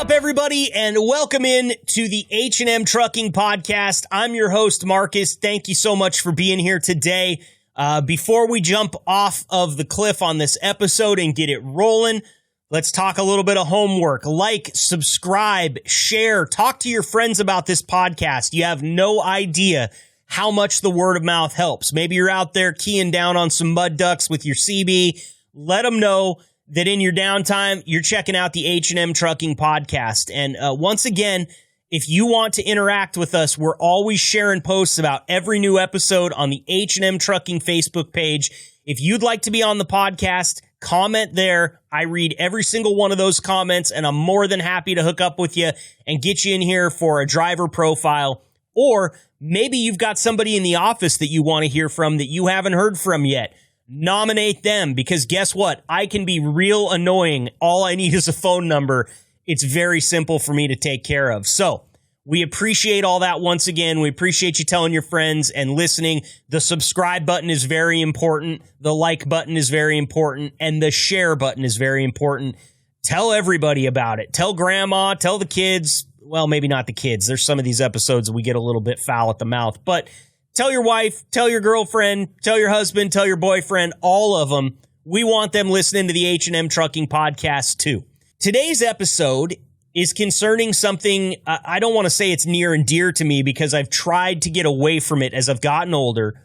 up, everybody, and welcome in to the H&M Trucking Podcast. I'm your host, Marcus. Thank you so much for being here today. Before we jump off of the cliff on this episode and get it rolling, let's talk a little bit of homework. Like, subscribe, share, talk to your friends about this podcast. You have no idea how much the word of mouth helps. Maybe you're out there keying down on some mud ducks with your CB. Let them know that in your downtime, you're checking out the H&M Trucking Podcast. And once again, if you want to interact with us, we're always sharing posts about every new episode on the H&M Trucking Facebook page. If you'd like to be on the podcast, comment there. I read every single one of those comments, and I'm more than happy to hook up with you and get you in here for a driver profile. Or maybe you've got somebody in the office that you want to hear from that you haven't heard from yet. Nominate them, because guess what? I can be real annoying. All I need is a phone number. It's very simple for me to take care of. So we appreciate all that once again. We appreciate you telling your friends and listening. The subscribe button is very important. The like button is very important. And the share button is very important. Tell everybody about it. Tell grandma, tell the kids. Well, maybe not the kids. There's some of these episodes that we get a little bit foul at the mouth, but tell your wife, tell your girlfriend, tell your husband, tell your boyfriend, all of them. We want them listening to the H&M Trucking Podcast too. Today's episode is concerning something, I don't want to say it's near and dear to me because I've tried to get away from it as I've gotten older,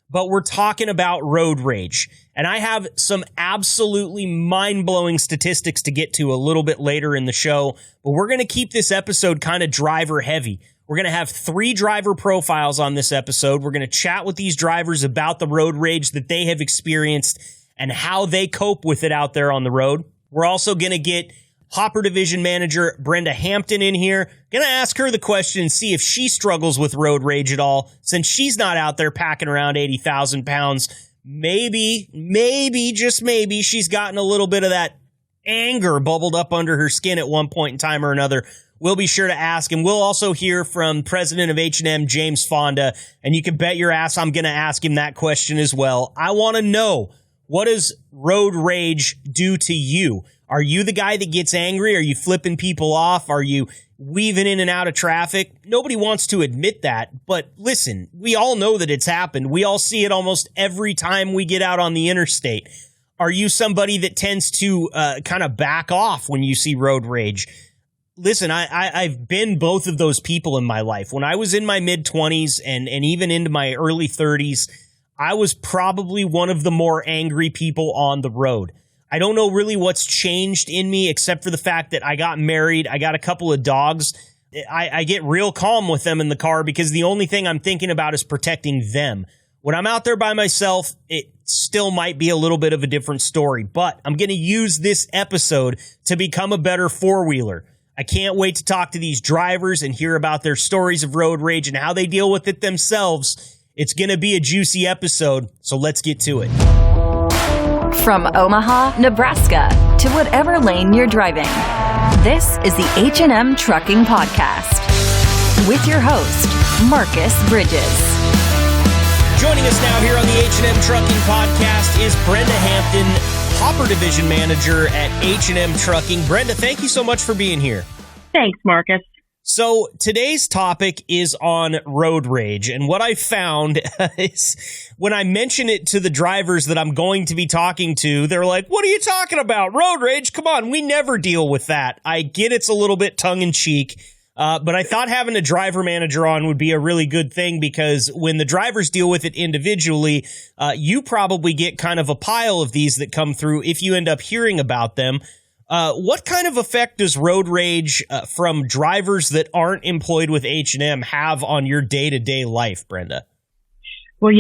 but we're talking about road rage. And I have some absolutely mind-blowing statistics to get to a little bit later in the show, but we're going to keep this episode kind of driver heavy. We're going to have 3 driver profiles on this episode. We're going to chat with these drivers about the road rage that they have experienced and how they cope with it out there on the road. We're also going to get Hopper Division Manager Brenda Hampton in here. Going to ask her the question and see if she struggles with road rage at all, since she's not out there packing around 80,000 pounds. Maybe, just maybe, she's gotten a little bit of that anger bubbled up under her skin at one point in time or another. We'll be sure to ask, and we'll also hear from President of H&M, James Fonda, and you can bet your ass I'm going to ask him that question as well. I want to know, what does road rage do to you? Are you the guy that gets angry? Are you flipping people off? Are you weaving in and out of traffic? Nobody wants to admit that, but listen, we all know that it's happened. We all see it almost every time we get out on the interstate. Are you somebody that tends to kind of back off when you see road rage? Listen, I've been both of those people in my life. When I was in my mid-20s and even into my early 30s, I was probably one of the more angry people on the road. I don't know really what's changed in me except for the fact that I got married. I got a couple of dogs. I get real calm with them in the car because the only thing I'm thinking about is protecting them. When I'm out there by myself, it still might be a little bit of a different story, but I'm going to use this episode to become a better four-wheeler. I can't wait to talk to these drivers and hear about their stories of road rage and how they deal with it themselves. It's going to be a juicy episode, so let's get to it. From Omaha, Nebraska, to whatever lane you're driving, this is the H&M Trucking Podcast with your host, Marcus Bridges. Joining us now here on the H&M Trucking Podcast is Brenda Hampton, Hopper Division Manager at H&M Trucking. Brenda, thank you so much for being here. Thanks, Marcus. So today's topic is on road rage, and what I found is when I mention it to the drivers that I'm going to be talking to, they're like, what are you talking about? Road rage? Come on, we never deal with that. I get it's a little bit tongue-in-cheek, but I thought having a driver manager on would be a really good thing because when the drivers deal with it individually, you probably get kind of a pile of these that come through if you end up hearing about them. What kind of effect does road rage from drivers that aren't employed with H&M have on your day-to-day life, Brenda? Well,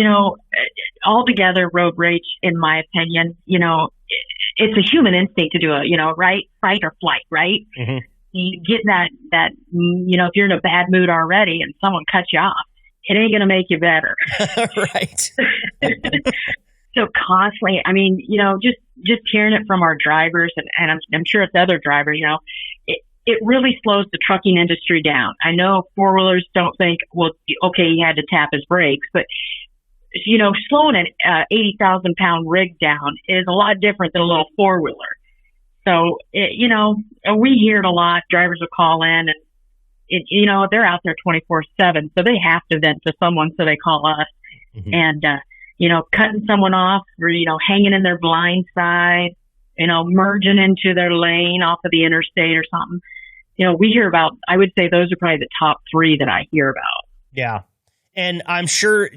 altogether, road rage, in my opinion, it's a human instinct to do it, right? Fight or flight, right? Mm-hmm. You get that, if you're in a bad mood already and someone cuts you off, it ain't going to make you better. Right. So constantly, just hearing it from our drivers, and I'm sure it's other drivers, it really slows the trucking industry down. I know four-wheelers don't think, well, okay, he had to tap his brakes, but, slowing an 80,000-pound rig down is a lot different than a little four-wheeler. So, we hear it a lot. Drivers will call in and, they're out there 24/7. So they have to vent to someone. So they call us and, cutting someone off or, hanging in their blind side, merging into their lane off of the interstate or something. We hear about, I would say those are probably the top three that I hear about. Yeah. And I'm sure,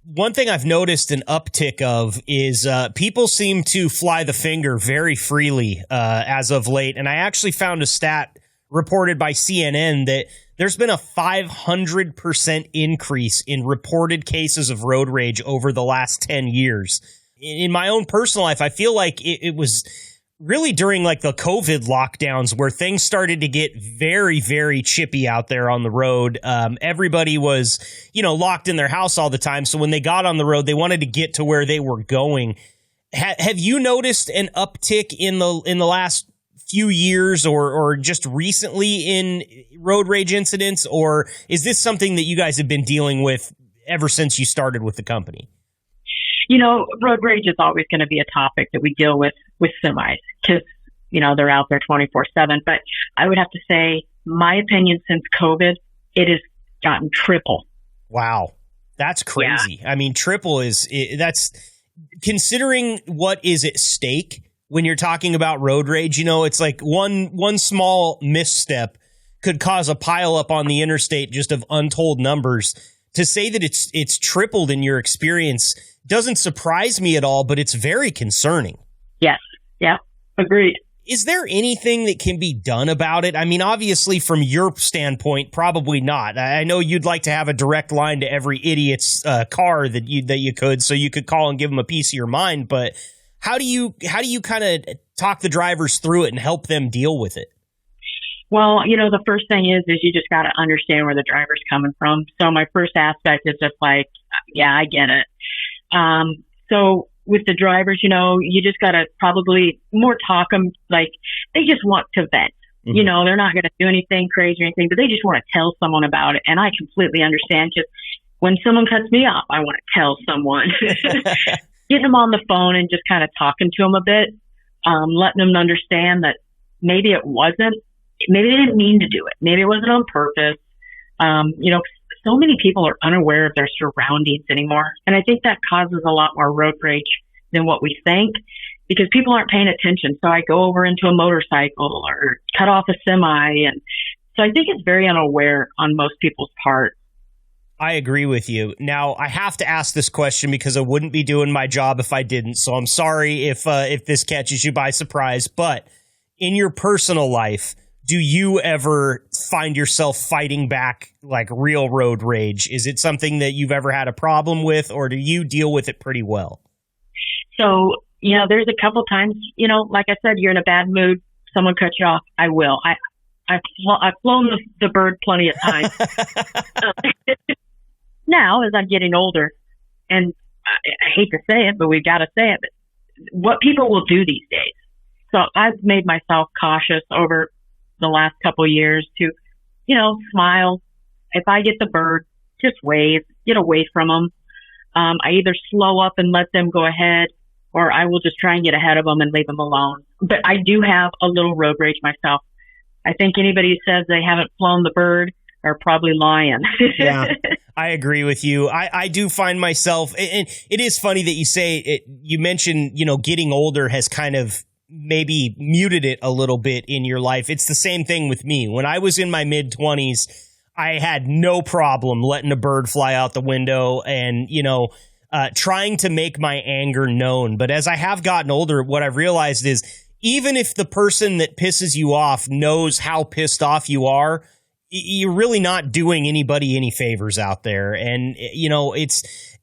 one thing I've noticed an uptick of is people seem to fly the finger very freely as of late. And I actually found a stat reported by CNN that there's been a 500% increase in reported cases of road rage over the last 10 years. In my own personal life, I feel like it was really during like the COVID lockdowns where things started to get very, very chippy out there on the road. Everybody was, locked in their house all the time. So when they got on the road, they wanted to get to where they were going. Have you noticed an uptick in the last few years or just recently in road rage incidents? Or is this something that you guys have been dealing with ever since you started with the company? Road rage is always going to be a topic that we deal with semis because, they're out there 24/7. But I would have to say, my opinion, since COVID, it has gotten triple. Wow. That's crazy. Yeah. I mean, triple that's considering what is at stake when you're talking about road rage. It's like one small misstep could cause a pileup on the interstate just of untold numbers. To say that it's tripled in your experience doesn't surprise me at all, but it's very concerning. Yes. Yeah. Agreed. Is there anything that can be done about it? I mean, obviously, from your standpoint, probably not. I know you'd like to have a direct line to every idiot's car that you could, so you could call and give them a piece of your mind. But how do you kind of talk the drivers through it and help them deal with it? Well, the first thing is you just got to understand where the driver's coming from. So my first aspect is just like, yeah, I get it. So with the drivers, you just got to probably more talk them like they just want to vent. Mm-hmm. They're not going to do anything crazy or anything, but they just want to tell someone about it. And I completely understand. Just when someone cuts me off, I want to tell someone. Getting them on the phone and just kind of talking to them a bit, letting them understand that maybe maybe they didn't mean to do it. Maybe it wasn't on purpose. So many people are unaware of their surroundings anymore. And I think that causes a lot more road rage than what we think because people aren't paying attention. So I go over into a motorcycle or cut off a semi. And so I think it's very unaware on most people's part. I agree with you. Now, I have to ask this question because I wouldn't be doing my job if I didn't. So I'm sorry if this catches you by surprise. But in your personal life, do you ever find yourself fighting back like real road rage? Is it something that you've ever had a problem with, or do you deal with it pretty well? So, there's a couple times, like I said, you're in a bad mood, someone cuts you off, I will. I've flown the bird plenty of times. Now, as I'm getting older, and I hate to say it, but we've got to say it, but what people will do these days. So I've made myself cautious over the last couple of years to, smile. If I get the bird, just wave, get away from them. I either slow up and let them go ahead, or I will just try and get ahead of them and leave them alone. But I do have a little road rage myself. I think anybody who says they haven't flown the bird are probably lying. Yeah, I agree with you. I do find myself, and it is funny that you say it, you mentioned, getting older has kind of maybe muted it a little bit in your life. It's the same thing with me. When I was in my mid-20s, I had no problem letting a bird fly out the window and, trying to make my anger known. But as I have gotten older, what I've realized is even if the person that pisses you off knows how pissed off you are, you're really not doing anybody any favors out there. And,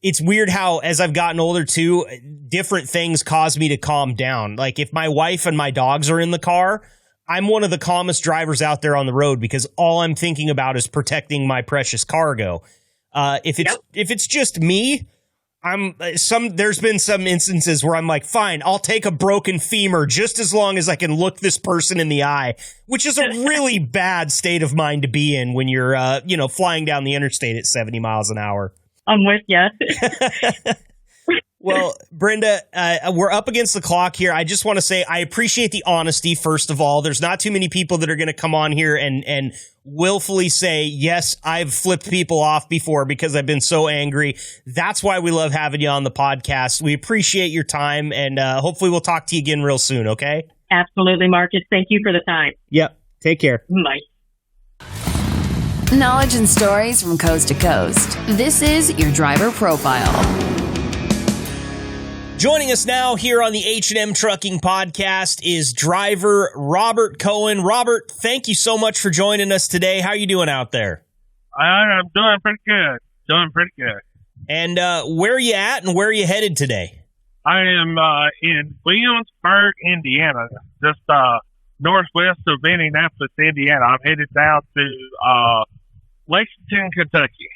it's weird how, as I've gotten older too, different things cause me to calm down. Like if my wife and my dogs are in the car, I'm one of the calmest drivers out there on the road because all I'm thinking about is protecting my precious cargo. If it's just me, there's been some instances where I'm like, fine, I'll take a broken femur just as long as I can look this person in the eye, which is a really bad state of mind to be in when you're, flying down the interstate at 70 miles an hour. I'm with you. Well, Brenda, we're up against the clock here. I just want to say I appreciate the honesty, first of all. There's not too many people that are going to come on here and willfully say, yes, I've flipped people off before because I've been so angry. That's why we love having you on the podcast. We appreciate your time, and hopefully we'll talk to you again real soon, okay? Absolutely, Marcus. Thank you for the time. Yep. Take care. Bye. Knowledge and stories from coast to coast. This is your driver profile. Joining us now here on the H&M Trucking Podcast is driver Robert Cohen. Robert, thank you so much for joining us today. How are you doing out there? I'm doing pretty good. And where are you at and where are you headed today? I am in Williamsburg, Indiana, just northwest of Indianapolis, Indiana. I'm headed down to Lexington, Kentucky.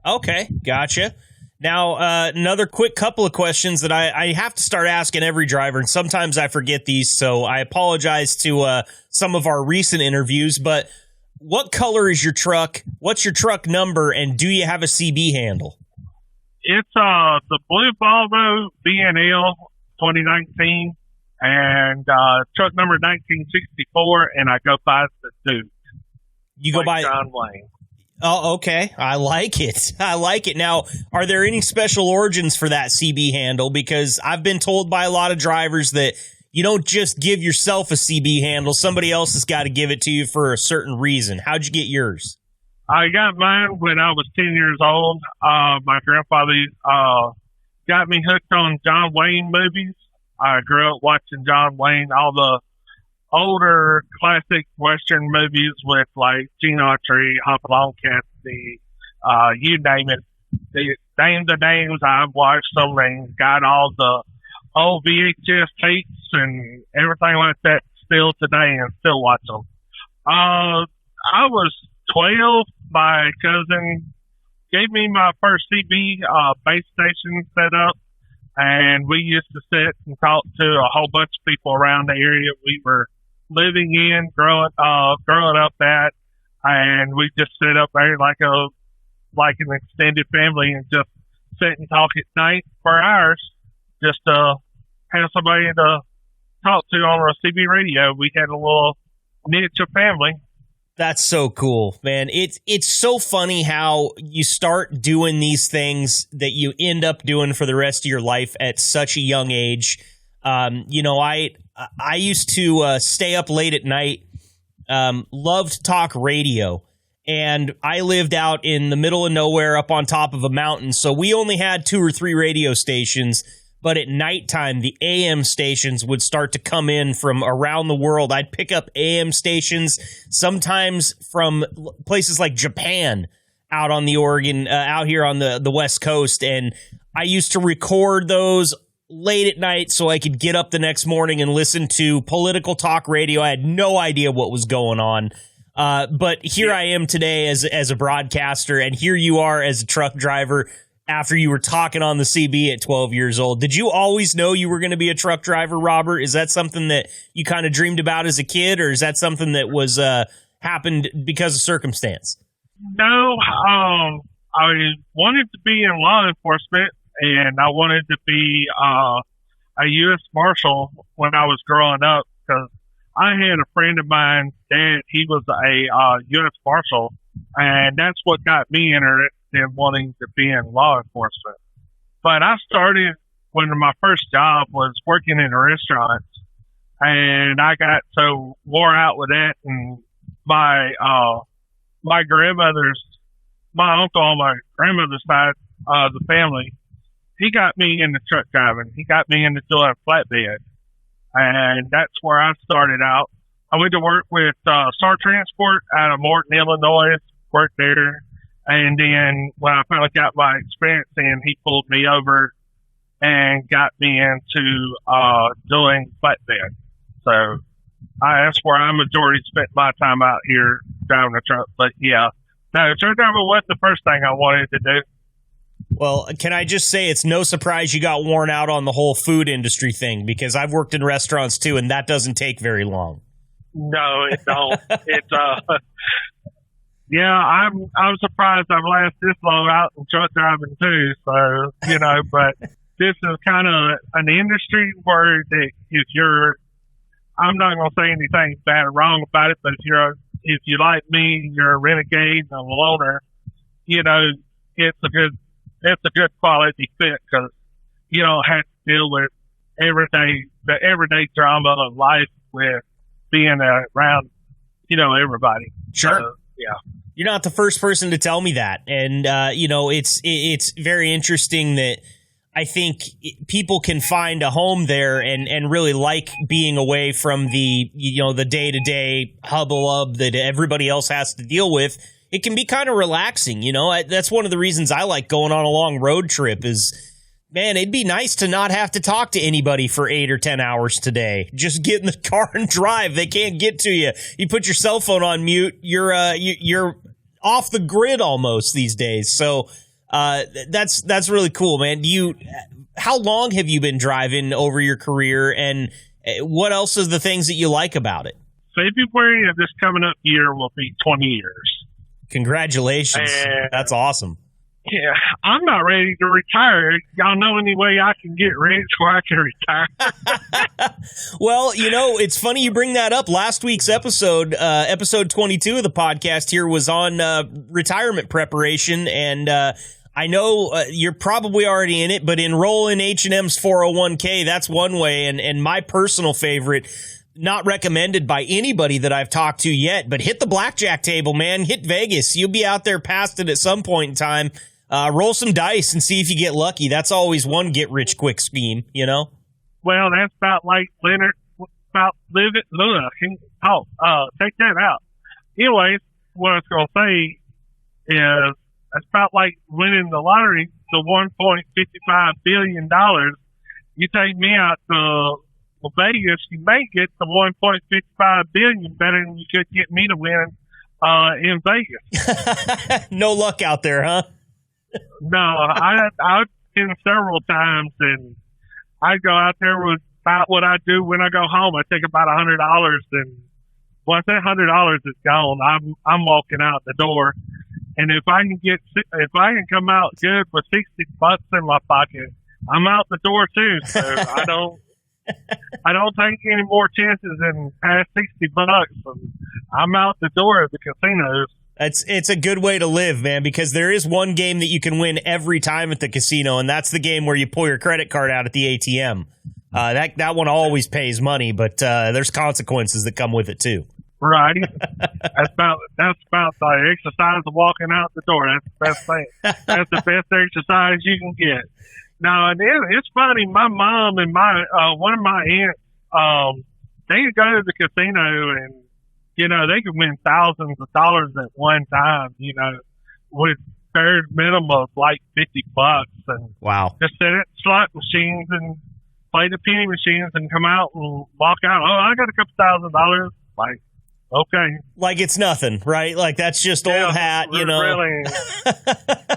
Okay, gotcha. Now, another quick couple of questions that I have to start asking every driver, and sometimes I forget these, so I apologize to some of our recent interviews, but what color is your truck? What's your truck number, and do you have a CB handle? It's the blue Volvo B&L 2019, and truck number 1964, and I go by the Duke. You go by John Wayne. Oh, okay. I like it. Now, are there any special origins for that CB handle? Because I've been told by a lot of drivers that you don't just give yourself a CB handle. Somebody else has got to give it to you for a certain reason. How'd you get yours? I got mine when I was 10 years old. My grandfather got me hooked on John Wayne movies. I grew up watching John Wayne, all the older classic Western movies with like Gene Autry, Hop Along Cassidy, you name it. Name the names. I've watched them and got all the old VHS tapes and everything like that still today and still watch them. I was 12. My cousin gave me my first CB base station set up, and we used to sit and talk to a whole bunch of people around the area we were living in, growing up at, and we just sit up there like an extended family and just sit and talk at night for hours, just to have somebody to talk to on a CB radio. We had a little niche of family. That's so cool, man. It's so funny how you start doing these things that you end up doing for the rest of your life at such a young age. I used to stay up late at night, loved talk radio, and I lived out in the middle of nowhere up on top of a mountain, so we only had 2 or 3 radio stations, but at nighttime, the AM stations would start to come in from around the world. I'd pick up AM stations, sometimes from places like Japan, out on the Oregon, out here on the West Coast, and I used to record those late at night so I could get up the next morning and listen to political talk radio. I had no idea what was going on. But here I am today as a broadcaster, and here you are as a truck driver after you were talking on the CB at 12 years old. Did you always know you were going to be a truck driver, Robert? Is that something that you kind of dreamed about as a kid, or is that something that was happened because of circumstance? No, I wanted to be in law enforcement, and I wanted to be a U.S. Marshal when I was growing up, because I had a friend of mine, Dad, he was a U.S. Marshal, and that's what got me interested in wanting to be in law enforcement. But I started when my first job was working in restaurants, and I got so wore out with that, and my uncle on my grandmother's side of the family, he got me into truck driving. He got me into doing flatbed. And that's where I started out. I went to work with Star Transport out of Morton, Illinois, worked there. And then when I finally got my experience in, he pulled me over and got me into doing flatbed. So that's where I majority spent my time out here driving a truck. But yeah, no, truck driving wasn't the first thing I wanted to do. Well, can I just say it's no surprise you got worn out on the whole food industry thing, because I've worked in restaurants too, and that doesn't take very long. No, it don't. It's yeah, I'm surprised I've lasted this long out in truck driving too. So, but this is kind of an industry where that if you're, I'm not going to say anything bad or wrong about it, but if you like me, you're a renegade and a loner, you know, it's a good quality fit because you don't have to deal with the everyday drama of life with being around, you know, everybody. Sure. Yeah. You're not the first person to tell me that. And, you know, it's very interesting that I think people can find a home there and really like being away from the, you know, the day-to-day hubble-up that everybody else has to deal with. It can be kind of relaxing, you know. That's one of the reasons I like going on a long road trip is, man, it'd be nice to not have to talk to anybody for 8 or 10 hours today. Just get in the car and drive. They can't get to you. You put your cell phone on mute, you're off the grid almost these days. So that's really cool, man. How long have you been driving over your career, and what else is the things that you like about it? February of this coming up year will be 20 years. Congratulations. That's awesome. Yeah, I'm not ready to retire. Y'all know any way I can get rich where I can retire? Well, you know, it's funny you bring that up. Last week's episode 22 of the podcast here was on retirement preparation, and I know you're probably already in it, but enroll in H&M's 401k. That's one way, and my personal favorite, not recommended by anybody that I've talked to yet, but hit the blackjack table, man. Hit Vegas. You'll be out there past it at some point in time. Roll some dice and see if you get lucky. That's always one get-rich-quick scheme, you know? Well, that's about like Leonard, about living. Take that out. Anyways, what I was going to say is it's about like winning the lottery, the $1.55 billion. You take me out to Vegas, you may get the $1.55 billion better than you could get me to win in Vegas. No luck out there, huh? No, I've been several times, and I go out there with about what I do when I go home. I take about $100, and once that $100 is gone, I'm walking out the door. And if I can come out good with $60 in my pocket, I'm out the door too. So I don't take any more chances than past $60. I'm out the door at the casinos. It's a good way to live, man, because there is one game that you can win every time at the casino, and that's the game where you pull your credit card out at the ATM. That one always pays money, but there's consequences that come with it too. Right. That's about the exercise of walking out the door. That's the best thing. That's the best exercise you can get. Now, it's funny. My mom and one of my aunts, they could go to the casino and, you know, they could win thousands of dollars at one time, you know, with bare minimum of like $50. And wow. Just sit at slot machines and play the penny machines and come out and walk out. Oh, I got a couple $1,000. Like, okay. Like it's nothing, right? Like that's just old hat, you know. Really.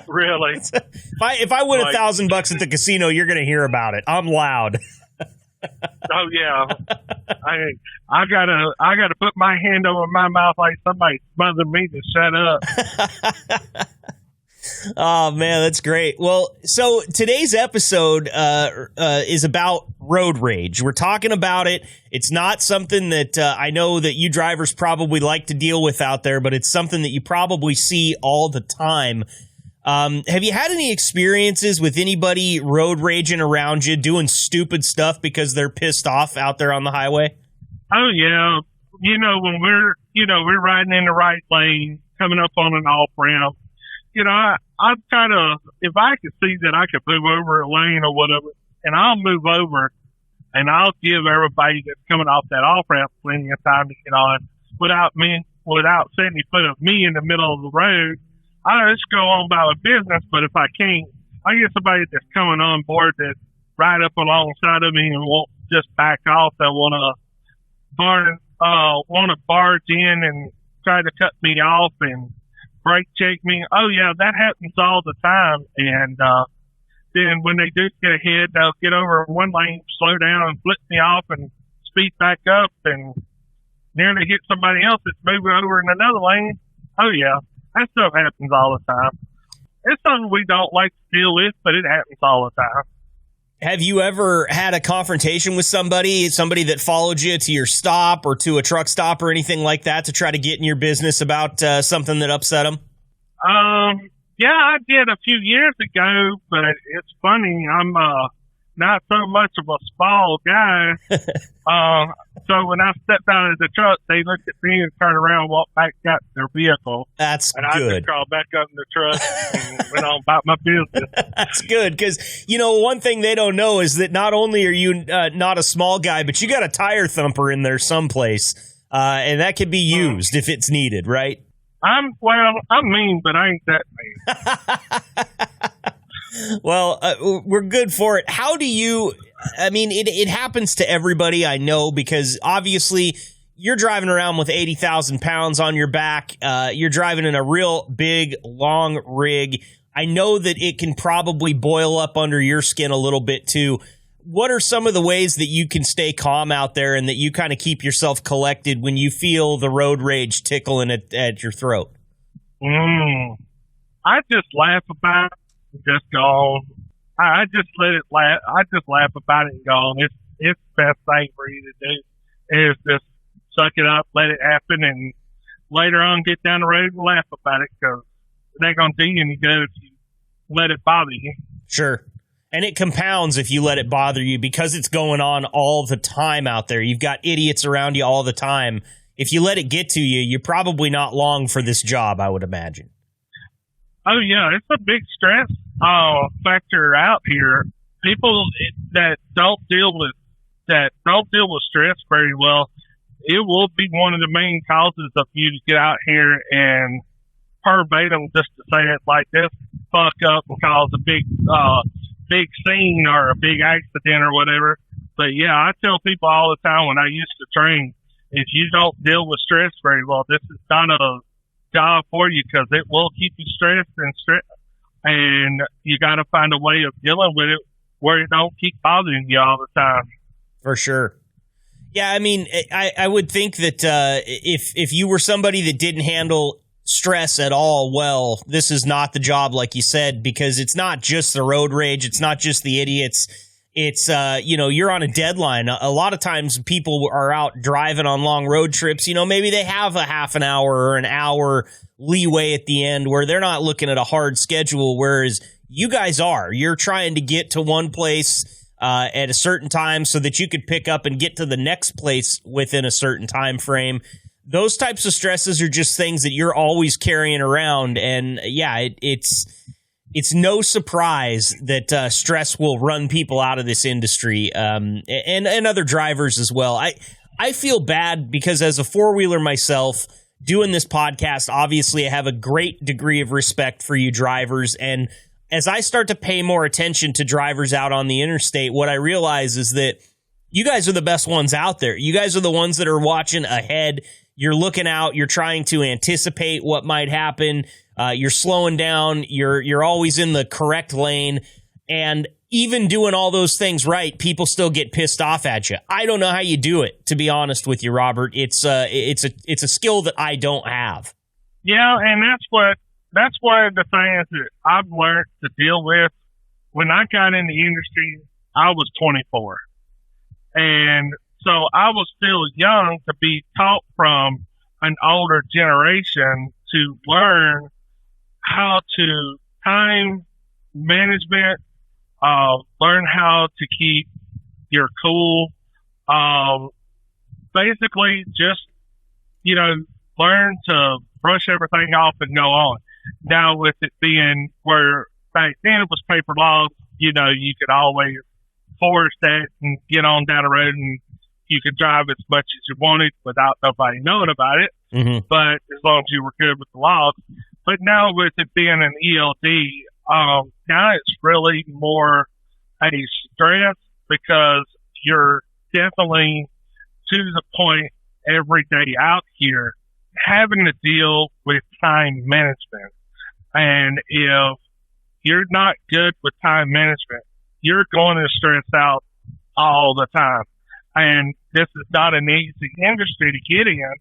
Really. If I win $1,000 at the casino, you're going to hear about it. I'm loud. Oh yeah. I gotta put my hand over my mouth like somebody smothered me to shut up. Oh man, that's great. Well, so today's episode is about road rage. We're talking about it. It's not something that I know that you drivers probably like to deal with out there, but it's something that you probably see all the time. Have you had any experiences with anybody road raging around you, doing stupid stuff because they're pissed off out there on the highway? Oh yeah. You know, when we're riding in the right lane, coming up on an off ramp, you know, I'm kind of, if I could see that I could move over a lane or whatever, and I'll move over and I'll give everybody that's coming off that off ramp plenty of time to get on without 70 foot of me in the middle of the road. I just go on about my business, but if I can't, I get somebody that's coming on board that's right up alongside of me and won't just back off. They want to barge in and try to cut me off and brake check me. Oh yeah, that happens all the time. And then when they do get ahead, they'll get over one lane, slow down, and flip me off, and speed back up, and nearly hit somebody else that's moving over in another lane. Oh yeah. That stuff happens all the time. It's something we don't like to deal with, but it happens all the time. Have you ever had a confrontation with somebody that followed you to your stop or to a truck stop or anything like that to try to get in your business about something that upset them? Yeah, I did a few years ago, but it's funny. I'm not so much of a small guy. So when I stepped out of the truck, they looked at me and turned around and walked back out to their vehicle. That's good. And I just crawled back up in the truck and went on about my business. That's good because, one thing they don't know is that not only are you not a small guy, but you got a tire thumper in there someplace, and that can be used if it's needed, right? I'm mean, but I ain't that mean. Well, we're good for it. How do you, it happens to everybody I know because obviously you're driving around with 80,000 pounds on your back. You're driving in a real big, long rig. I know that it can probably boil up under your skin a little bit too. What are some of the ways that you can stay calm out there and that you kind of keep yourself collected when you feel the road rage tickling at your throat? I just laugh about it, just go on. I just let it laugh. I just laugh about it and go on. It's the best thing for you to do is just suck it up, let it happen, and later on get down the road and laugh about it because it ain't going to do you any good if you let it bother you. Sure. And it compounds if you let it bother you because it's going on all the time out there. You've got idiots around you all the time. If you let it get to you, you're probably not long for this job, I would imagine. Oh, yeah. It's a big stress factor out here. People that don't deal with stress very well, it will be one of the main causes of you to get out here and verbatim, just to say it like this, fuck up and cause a big scene or a big accident or whatever. But yeah, I tell people all the time when I used to train, if you don't deal with stress very well, this is not a job for you because it will keep you stressed and you got to find a way of dealing with it where it don't keep bothering you all the time. For sure. Yeah, I would think that if you were somebody that didn't handle stress at all well, this is not the job, like you said, because it's not just the road rage, it's not just the idiots, it's you're on a deadline. A lot of times people are out driving on long road trips, maybe they have a half an hour or an hour leeway at the end where they're not looking at a hard schedule, whereas you guys you're trying to get to one place at a certain time so that you could pick up and get to the next place within a certain time frame. Those types of stresses are just things that you're always carrying around. And yeah, it's no surprise that stress will run people out of this industry and other drivers as well. I feel bad because as a four-wheeler myself, doing this podcast, obviously I have a great degree of respect for you drivers. And as I start to pay more attention to drivers out on the interstate, what I realize is that you guys are the best ones out there. You guys are the ones that are watching ahead. You're looking out. You're trying to anticipate what might happen. You're slowing down. You're always in the correct lane. And even doing all those things right, people still get pissed off at you. I don't know how you do it, to be honest with you, Robert. It's a skill that I don't have. Yeah, and that's one of the things that I've learned to deal with. When I got in the industry, I was 24. And so I was still young to be taught from an older generation to learn how to time management, learn how to keep your cool, basically just, learn to brush everything off and go on. Now with it being where back then it was paper logs, you could always force that and get on down the road and you could drive as much as you wanted without nobody knowing about it. Mm-hmm. But as long as you were good with the laws. But now with it being an ELD, now it's really more a stress because you're definitely to the point every day out here having to deal with time management. And if you're not good with time management, you're going to stress out all the time. And this is not an easy industry to get in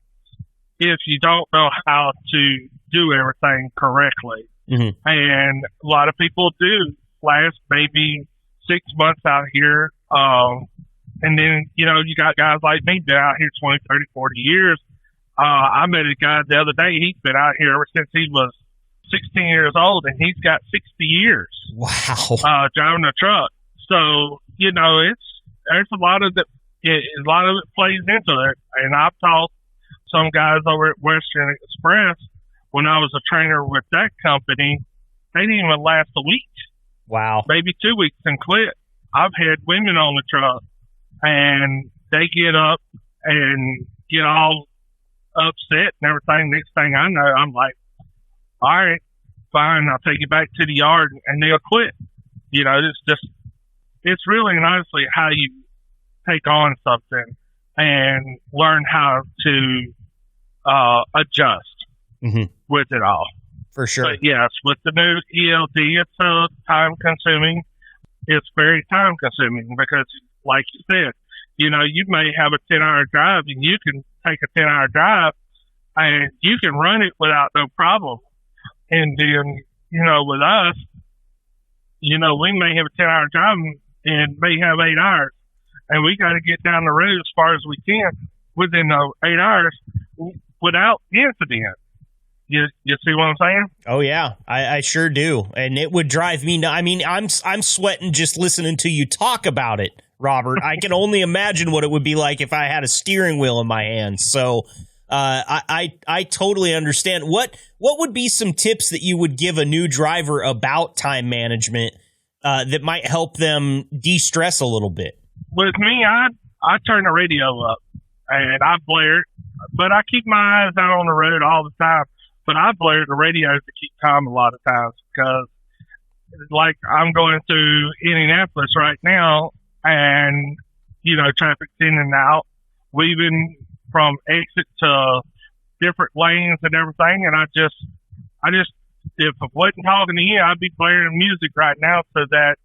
if you don't know how to do everything correctly. Mm-hmm. And a lot of people do last maybe 6 months out here. And then, you got guys like me been out here 20, 30, 40 years. I met a guy the other day. He's been out here ever since he was 16 years old, and he's got 60 years. Wow. Driving a truck. So, there's a lot of it plays into it. And I've taught some guys over at Western Express when I was a trainer with that company. They didn't even last a week. Wow. Maybe 2 weeks and quit. I've had women on the truck, and they get up and get all upset and everything. Next thing I know, I'm like, all right, fine, I'll take you back to the yard, and they'll quit. It's really and honestly how you take on something and learn how to adjust with it all. For sure. But yes, with the new ELD, it's time consuming. It's very time consuming because, like you said, you may have a 10-hour drive, and you can take a 10-hour drive and you can run it without no problem. And then, with us, we may have a 10-hour drive and may have 8 hours, and we got to get down the road as far as we can within those 8 hours without incident. You see what I'm saying? Oh yeah, I sure do, and it would drive me nuts. I mean, I'm sweating just listening to you talk about it, Robert. I can only imagine what it would be like if I had a steering wheel in my hands. So, I totally understand. What would be some tips that you would give a new driver about time management that might help them de-stress a little bit? With me, I turn the radio up and I blare it, but I keep my eyes out on the road all the time. But I blare the radio to keep calm a lot of times because, like, I'm going through Indianapolis right now, and traffic's in and out, weaving from exit to different lanes and everything. And I just, if I wasn't talking to you, I'd be blaring music right now so that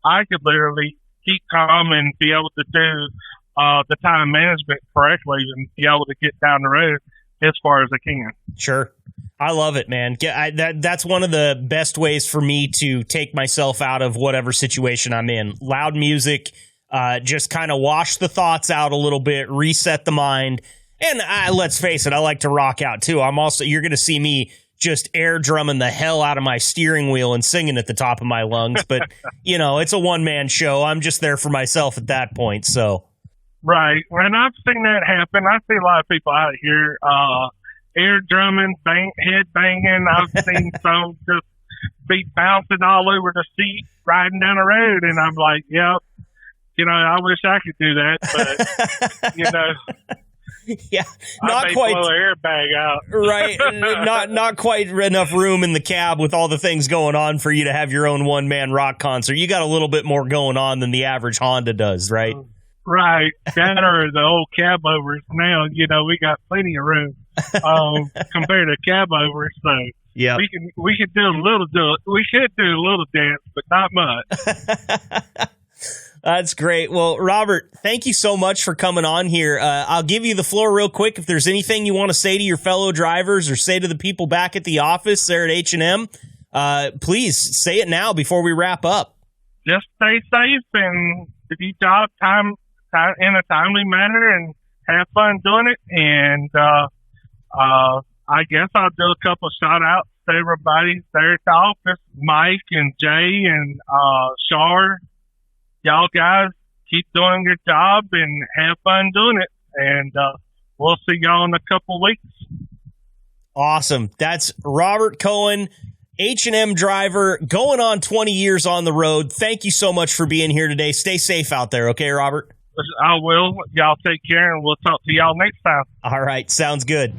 I could literally keep calm and be able to do the time management correctly and be able to get down the road as far as I can. Sure. I love it, man. That's one of the best ways for me to take myself out of whatever situation I'm in. Loud music, just kind of wash the thoughts out a little bit, reset the mind. And let's face it, I like to rock out too. You're going to see me just air drumming the hell out of my steering wheel and singing at the top of my lungs. But, it's a one-man show. I'm just there for myself at that point. So. Right. And I've seen that happen. I see a lot of people out here, air drumming, head banging. I've seen some just be bouncing all over the seat riding down the road. And I'm like, yep, I wish I could do that. But, yeah, not quite. Blow an airbag out. Right. Not quite enough room in the cab with all the things going on for you to have your own one-man rock concert. You got a little bit more going on than the average Honda does, right? Right. That or the old cab overs now, we got plenty of room compared to cab overs. So yeah, we could do a little dance, but not much. That's great. Well, Robert, thank you so much for coming on here. I'll give you the floor real quick. If there's anything you want to say to your fellow drivers or say to the people back at the office there at H&M, please say it now before we wrap up. Just stay safe and if you job time in a timely manner and have fun doing it. And I guess I'll do a couple of shout outs to everybody there at the office, Mike and Jay and Shar. Y'all guys keep doing your job and have fun doing it. And we'll see y'all in a couple of weeks. Awesome. That's Robert Cohen, H&M driver, going on 20 years on the road. Thank you so much for being here today. Stay safe out there, okay, Robert? I will. Y'all take care, and we'll talk to y'all next time. All right. Sounds good.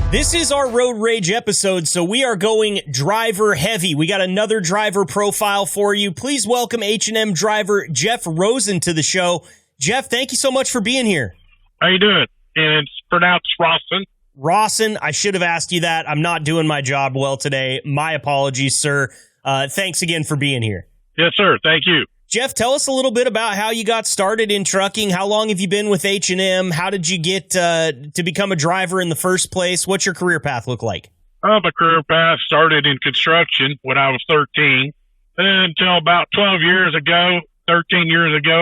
This is our Road Rage episode, so we are going driver heavy. We got another driver profile for you. Please welcome H&M driver Jeff Rosen to the show. Jeff, thank you so much for being here. How you doing? And it's pronounced Rossen. Rossen, I should have asked you that. I'm not doing my job well today. My apologies, sir. Thanks again for being here. Yes, sir. Thank you. Jeff, tell us a little bit about how you got started in trucking. How long have you been with H&M? How did you get to become a driver in the first place? What's your career path look like? My career path started in construction when I was 13. Until about 13 years ago,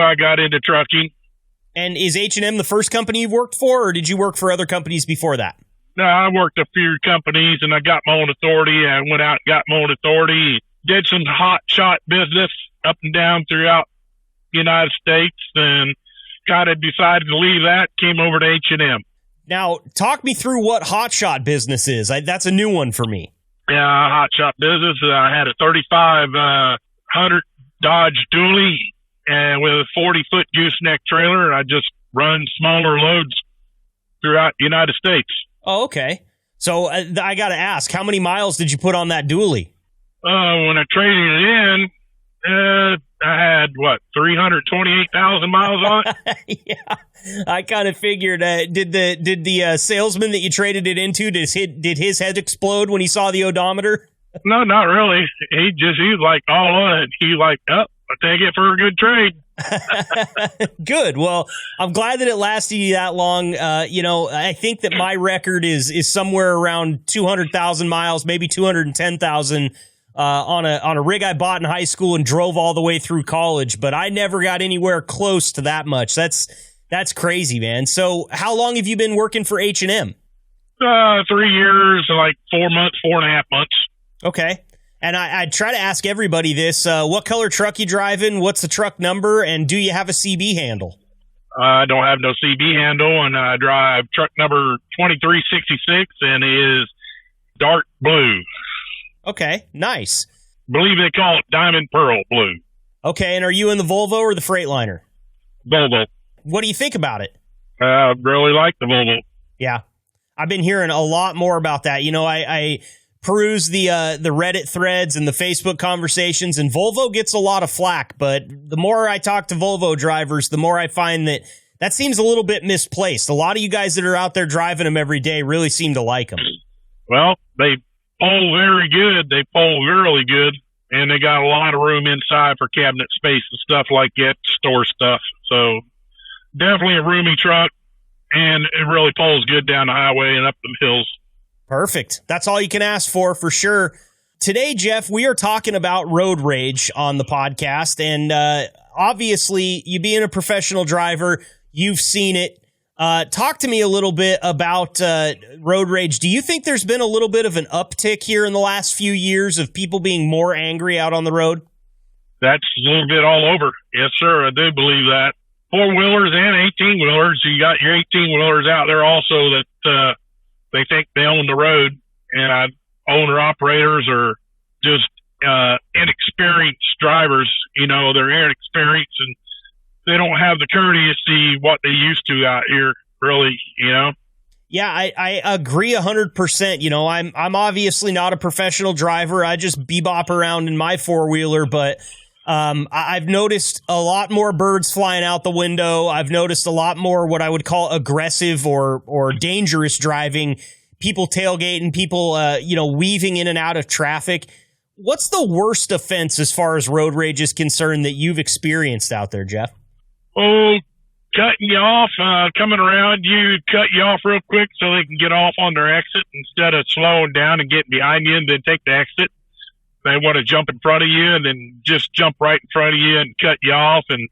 I got into trucking. And is H&M the first company you've worked for, or did you work for other companies before that? No, I worked a few companies, and I got my own authority. I went out and got my own authority, did some hot shot business up and down throughout the United States, and kind of decided to leave that, came over to H&M. Now, talk me through what hot shot business is. That's a new one for me. Yeah, hot shot business. I had a 3,500 Dodge Dually and with a 40-foot gooseneck trailer, and I just run smaller loads throughout the United States. Oh, okay. So I got to ask, how many miles did you put on that dually? When I traded it in, I had, 328,000 miles on it? Yeah, I kind of figured. Did the salesman that you traded it into, did his head explode when he saw the odometer? No, not really. He was like all on it. He like, I'll take it for a good trade. Good. Well, I'm glad that it lasted you that long. I think that my record is somewhere around 200,000 miles, maybe 210,000 on a rig I bought in high school and drove all the way through college. But I never got anywhere close to that much. That's crazy, man. So how long have you been working for H&M? 3 years, like 4 months, 4.5 months. Okay. And I try to ask everybody this. What color truck you driving? What's the truck number? And do you have a CB handle? I don't have no CB handle, and I drive truck number 2366, and it is dark blue. Okay, nice. Believe they call it diamond pearl blue. Okay, and are you in the Volvo or the Freightliner? Volvo. What do you think about it? I really like the Volvo. Yeah. I've been hearing a lot more about that. I peruse the Reddit threads and the Facebook conversations, and Volvo gets a lot of flack, but the more I talk to Volvo drivers, the more I find that seems a little bit misplaced. A lot of you guys that are out there driving them every day really seem to like them. Well, they pull very good. They pull really good, and they got a lot of room inside for cabinet space and stuff like that, store stuff. So definitely a roomy truck, and it really pulls good down the highway and up the hills. Perfect. That's all you can ask for sure. Today, Jeff, we are talking about road rage on the podcast. And obviously, you being a professional driver, you've seen it. Talk to me a little bit about road rage. Do you think there's been a little bit of an uptick here in the last few years of people being more angry out on the road? That's a little bit all over. Yes, sir. I do believe that. 4-wheelers and 18-wheelers. You got your 18-wheelers out there also that they think they own the road, and owner-operators are just inexperienced drivers. They're inexperienced, and they don't have the courtesy what they used to out here, really, Yeah, I agree 100%. I'm obviously not a professional driver. I just bebop around in my 4-wheeler, but I've noticed a lot more birds flying out the window. I've noticed a lot more what I would call aggressive or dangerous driving, people tailgating, people, weaving in and out of traffic. What's the worst offense as far as road rage is concerned that you've experienced out there, Jeff? Oh, cutting you off, coming around you, cut you off real quick so they can get off on their exit instead of slowing down and getting behind you and then take the exit. They want to jump in front of you and then just jump right in front of you and cut you off and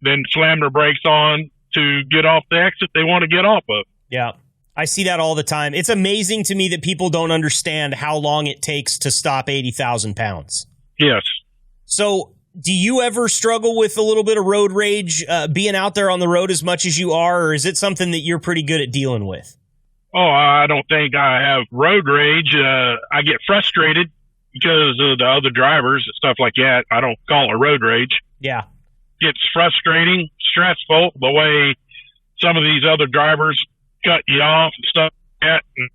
then slam their brakes on to get off the exit they want to get off of. Yeah, I see that all the time. It's amazing to me that people don't understand how long it takes to stop 80,000 pounds. Yes. So do you ever struggle with a little bit of road rage being out there on the road as much as you are, or is it something that you're pretty good at dealing with? Oh, I don't think I have road rage. I get frustrated because of the other drivers and stuff like that. I don't call it road rage. Yeah. It's frustrating, stressful, the way some of these other drivers cut you off and stuff like that and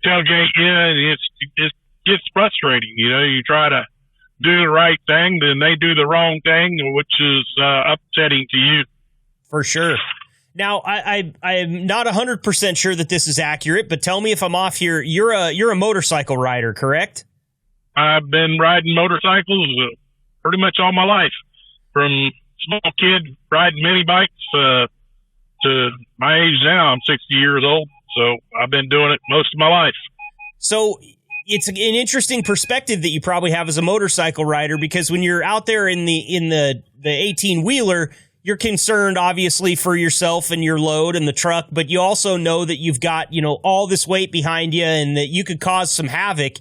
tailgate you, and it gets frustrating. You try to do the right thing, then they do the wrong thing, which is upsetting to you. For sure. Now, I'm not 100% sure that this is accurate, but tell me if I'm off here. You're a motorcycle rider, correct? I've been riding motorcycles pretty much all my life, from small kid riding mini bikes to my age now. I'm 60 years old, so I've been doing it most of my life. So it's an interesting perspective that you probably have as a motorcycle rider, because when you're out there in the 18-wheeler, you're concerned obviously for yourself and your load and the truck, but you also know that you've got, you know, all this weight behind you and that you could cause some havoc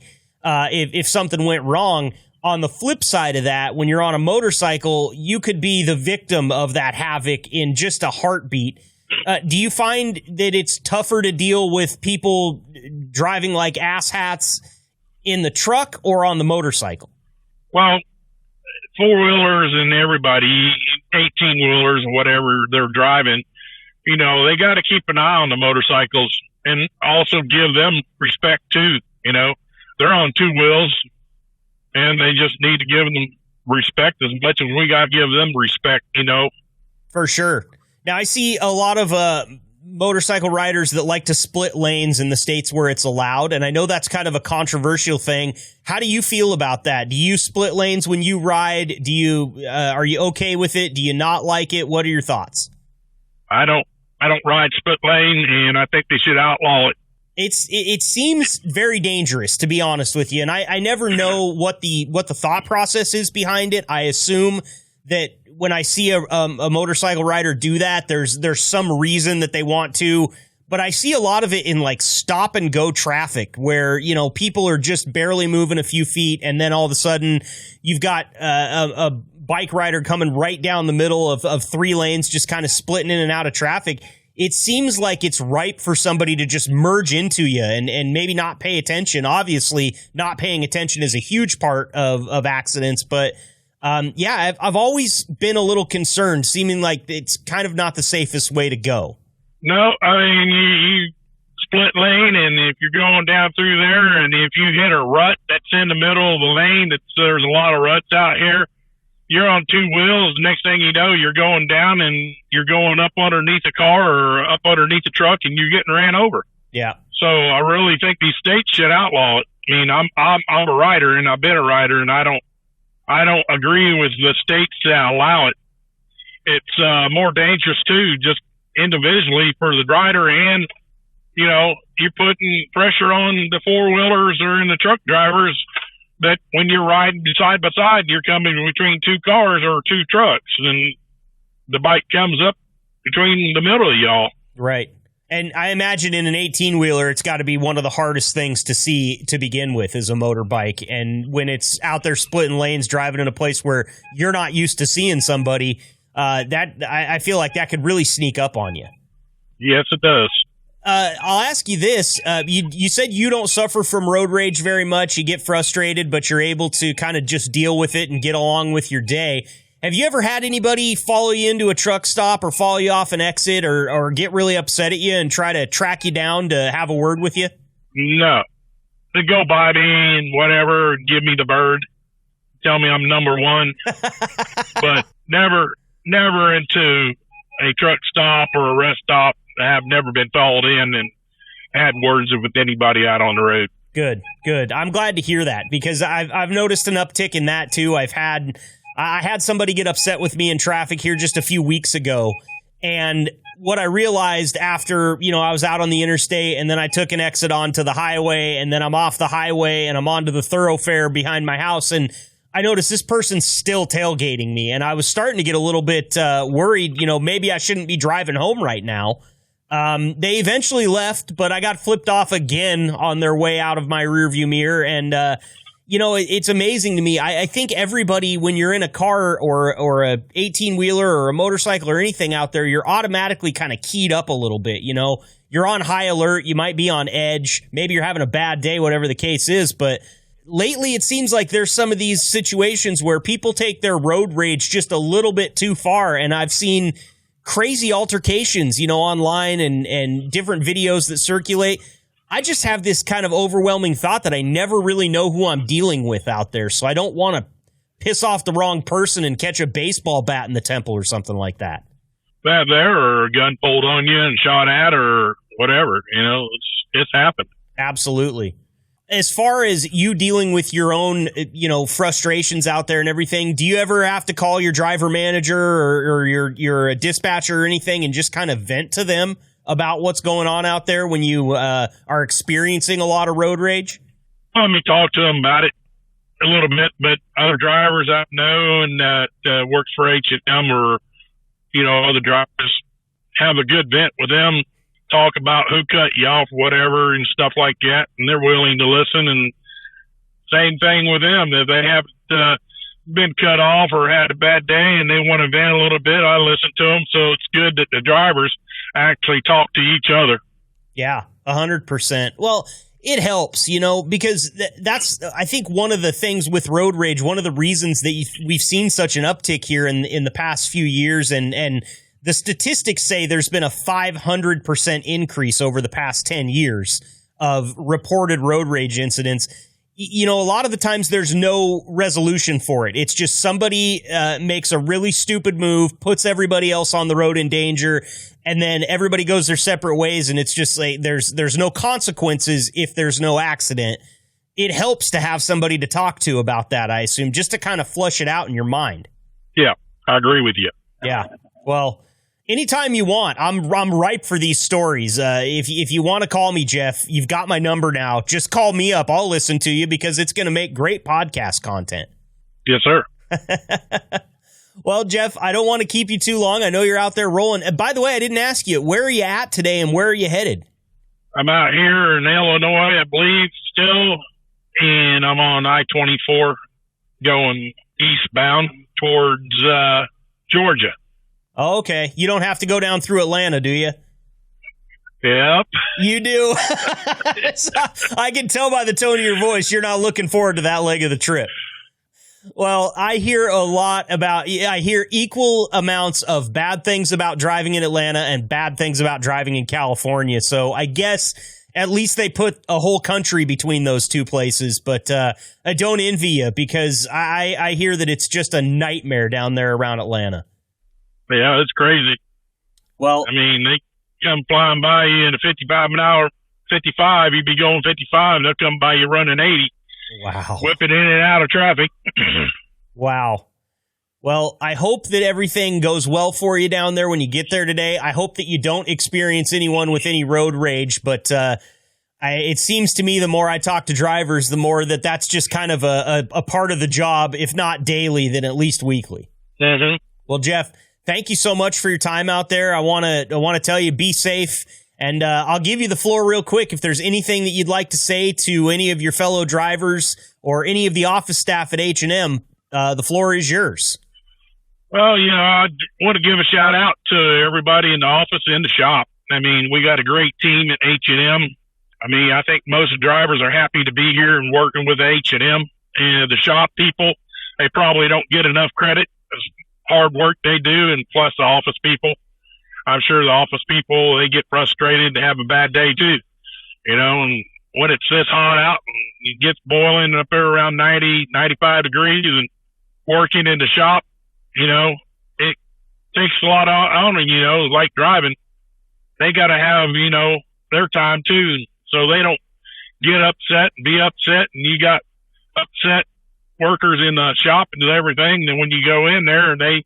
if something went wrong. On the flip side of that, when you're on a motorcycle, you could be the victim of that havoc in just a heartbeat. Do you find that it's tougher to deal with people driving like asshats in the truck or on the motorcycle? Well, four-wheelers and everybody, 18-wheelers or whatever they're driving, you know, they got to keep an eye on the motorcycles and also give them respect too. You know, they're on two wheels and they just need to give them respect as much as we got to give them respect, you know. For sure. Now, I see a lot of motorcycle riders that like to split lanes in the states where it's allowed, and I know that's kind of a controversial thing. How do you feel about that? Do you split lanes when you ride? Do you are you okay with it? Do you not like it? What are your thoughts? I don't ride split lane, and I think they should outlaw it. It seems very dangerous, to be honest with you, and I never know what the thought process is behind it. I assume that when I see a motorcycle rider do that, there's some reason that they want to, but I see a lot of it in like stop and go traffic where, you know, people are just barely moving a few feet, and then all of a sudden you've got a bike rider coming right down the middle of three lanes, just kind of splitting in and out of traffic. It seems like it's ripe for somebody to just merge into you and maybe not pay attention. Obviously, not paying attention is a huge part of accidents, but yeah, I've always been a little concerned, seeming like it's kind of not the safest way to go. No, I mean, you split lane, and if you're going down through there, and if you hit a rut that's in the middle of the lane, there's a lot of ruts out here, you're on two wheels. Next thing you know, you're going down and you're going up underneath a car or up underneath a truck, and you're getting ran over. Yeah. So I really think these states should outlaw it. I mean, I'm a rider, and I've been a rider, and I don't agree with the states that allow it. It's more dangerous too, just individually for the rider, and you know, you're putting pressure on the four-wheelers or in the truck drivers that when you're riding side by side, you're coming between two cars or two trucks, and the bike comes up between the middle of y'all. Right. And I imagine in an 18-wheeler, it's got to be one of the hardest things to see to begin with is a motorbike. And when it's out there splitting lanes, driving in a place where you're not used to seeing somebody, I feel like that could really sneak up on you. Yes, it does. I'll ask you this. You said you don't suffer from road rage very much. You get frustrated, but you're able to kind of just deal with it and get along with your day. Have you ever had anybody follow you into a truck stop or follow you off an exit or get really upset at you and try to track you down to have a word with you? No. They go by me and whatever, give me the bird, tell me I'm number one, but never into a truck stop or a rest stop. I've never been followed in and had words with anybody out on the road. Good. I'm glad to hear that because I've noticed an uptick in that too. I had somebody get upset with me in traffic here just a few weeks ago. And what I realized after, you know, I was out on the interstate and then I took an exit onto the highway and then I'm off the highway and I'm onto the thoroughfare behind my house. And I noticed this person's still tailgating me. And I was starting to get a little bit worried, you know, maybe I shouldn't be driving home right now. They eventually left, but I got flipped off again on their way out of my rearview mirror. And, you know, it's amazing to me. I think everybody, when you're in a car or a 18-wheeler or a motorcycle or anything out there, you're automatically kind of keyed up a little bit. You know, you're on high alert. You might be on edge. Maybe you're having a bad day, whatever the case is. But lately, it seems like there's some of these situations where people take their road rage just a little bit too far. And I've seen crazy altercations, you know, online and different videos that circulate. I just have this kind of overwhelming thought that I never really know who I'm dealing with out there. So I don't want to piss off the wrong person and catch a baseball bat in the temple or something like that. Bad there, or a gun pulled on you and shot at, or whatever. You know, it's happened. Absolutely. As far as you dealing with your own, you know, frustrations out there and everything, do you ever have to call your driver manager or your dispatcher or anything and just kind of vent to them about what's going on out there when you are experiencing a lot of road rage? let me talk to them about it a little bit, but other drivers I know and that works for H&M or, other drivers have a good vent with them, talk about who cut you off, whatever, and stuff like that, and they're willing to listen. And same thing with them. If they haven't been cut off or had a bad day and they want to vent a little bit, I listen to them. So it's good that the drivers actually talk to each other. Yeah, 100%. Well, it helps, because that's, I think, one of the things with road rage, one of the reasons that we've seen such an uptick here in the past few years, and the statistics say there's been a 500% increase over the past 10 years of reported road rage incidents. A lot of the times there's no resolution for it. It's just somebody makes a really stupid move, puts everybody else on the road in danger, and then everybody goes their separate ways, and it's just like there's no consequences if there's no accident. It helps to have somebody to talk to about that, I assume, just to kind of flush it out in your mind. Yeah, I agree with you. Yeah. Well, anytime you want, I'm ripe for these stories. If you want to call me, Jeff, you've got my number now. Just call me up. I'll listen to you because it's going to make great podcast content. Yes, sir. Well, Jeff, I don't want to keep you too long. I know you're out there rolling. And by the way, I didn't ask you, where are you at today and where are you headed? I'm out here in Illinois, I believe, still, and I'm on I-24 going eastbound towards Georgia. Oh, okay. You don't have to go down through Atlanta, do you? Yep. You do? So, I can tell by the tone of your voice you're not looking forward to that leg of the trip. Well, I hear equal amounts of bad things about driving in Atlanta and bad things about driving in California. So I guess at least they put a whole country between those two places. But I don't envy you because I hear that it's just a nightmare down there around Atlanta. Yeah, it's crazy. Well, I mean, they come flying by you in a 55 an hour, 55, you'd be going 55, they'll come by you running 80. Wow. Whipping in and out of traffic. Wow. Well, I hope that everything goes well for you down there when you get there today. I hope that you don't experience anyone with any road rage, but it seems to me the more I talk to drivers, the more that's just kind of a part of the job, if not daily, then at least weekly. Mm-hmm. Well, Jeff, thank you so much for your time out there. I want to tell you, be safe. And I'll give you the floor real quick. If there's anything that you'd like to say to any of your fellow drivers or any of the office staff at H&M, the floor is yours. Well, I want to give a shout out to everybody in the office and the shop. I mean, we got a great team at H&M. I mean, I think most drivers are happy to be here and working with H&M. And the shop people, they probably don't get enough credit as hard work they do, and plus the office people. I'm sure the office people, they get frustrated to have a bad day too, and when it's this hot out, it gets boiling up there around 90, 95 degrees and working in the shop, it takes a lot on them, like driving. They got to have, their time too. So they don't get upset and be upset, and you got upset workers in the shop and everything. And when you go in there, they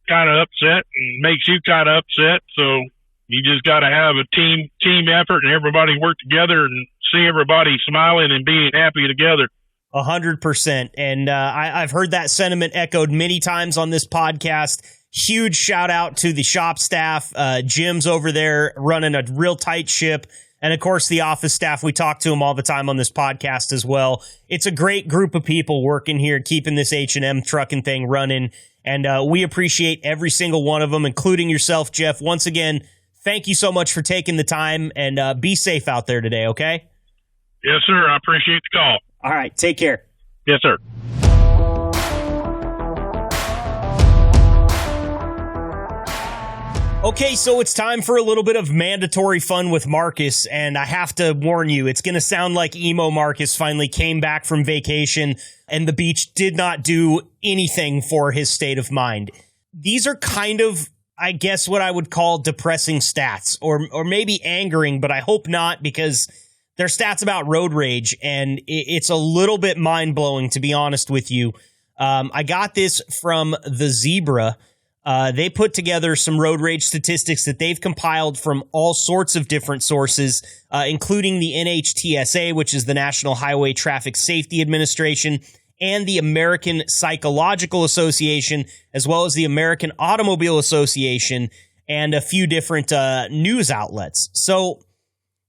kind of upset and makes you kind of upset. So you just got to have a team effort and everybody work together and see everybody smiling and being happy together. 100%. And I've heard that sentiment echoed many times on this podcast. Huge shout out to the shop staff. Jim's over there running a real tight ship. And of course, the office staff, we talk to them all the time on this podcast as well. It's a great group of people working here, keeping this H&M trucking thing running. And we appreciate every single one of them, including yourself, Jeff. Once again, thank you so much for taking the time, and be safe out there today, okay? Yes, sir. I appreciate the call. All right. Take care. Yes, sir. Okay, so it's time for a little bit of mandatory fun with Marcus, and I have to warn you, it's going to sound like emo Marcus finally came back from vacation, and the beach did not do anything for his state of mind. These are kind of, I guess, what I would call depressing stats, or maybe angering, but I hope not, because they're stats about road rage, and it's a little bit mind-blowing, to be honest with you. I got this from The Zebra. They put together some road rage statistics that they've compiled from all sorts of different sources, including the NHTSA, which is the National Highway Traffic Safety Administration, and the American Psychological Association, as well as the American Automobile Association, and a few different news outlets. So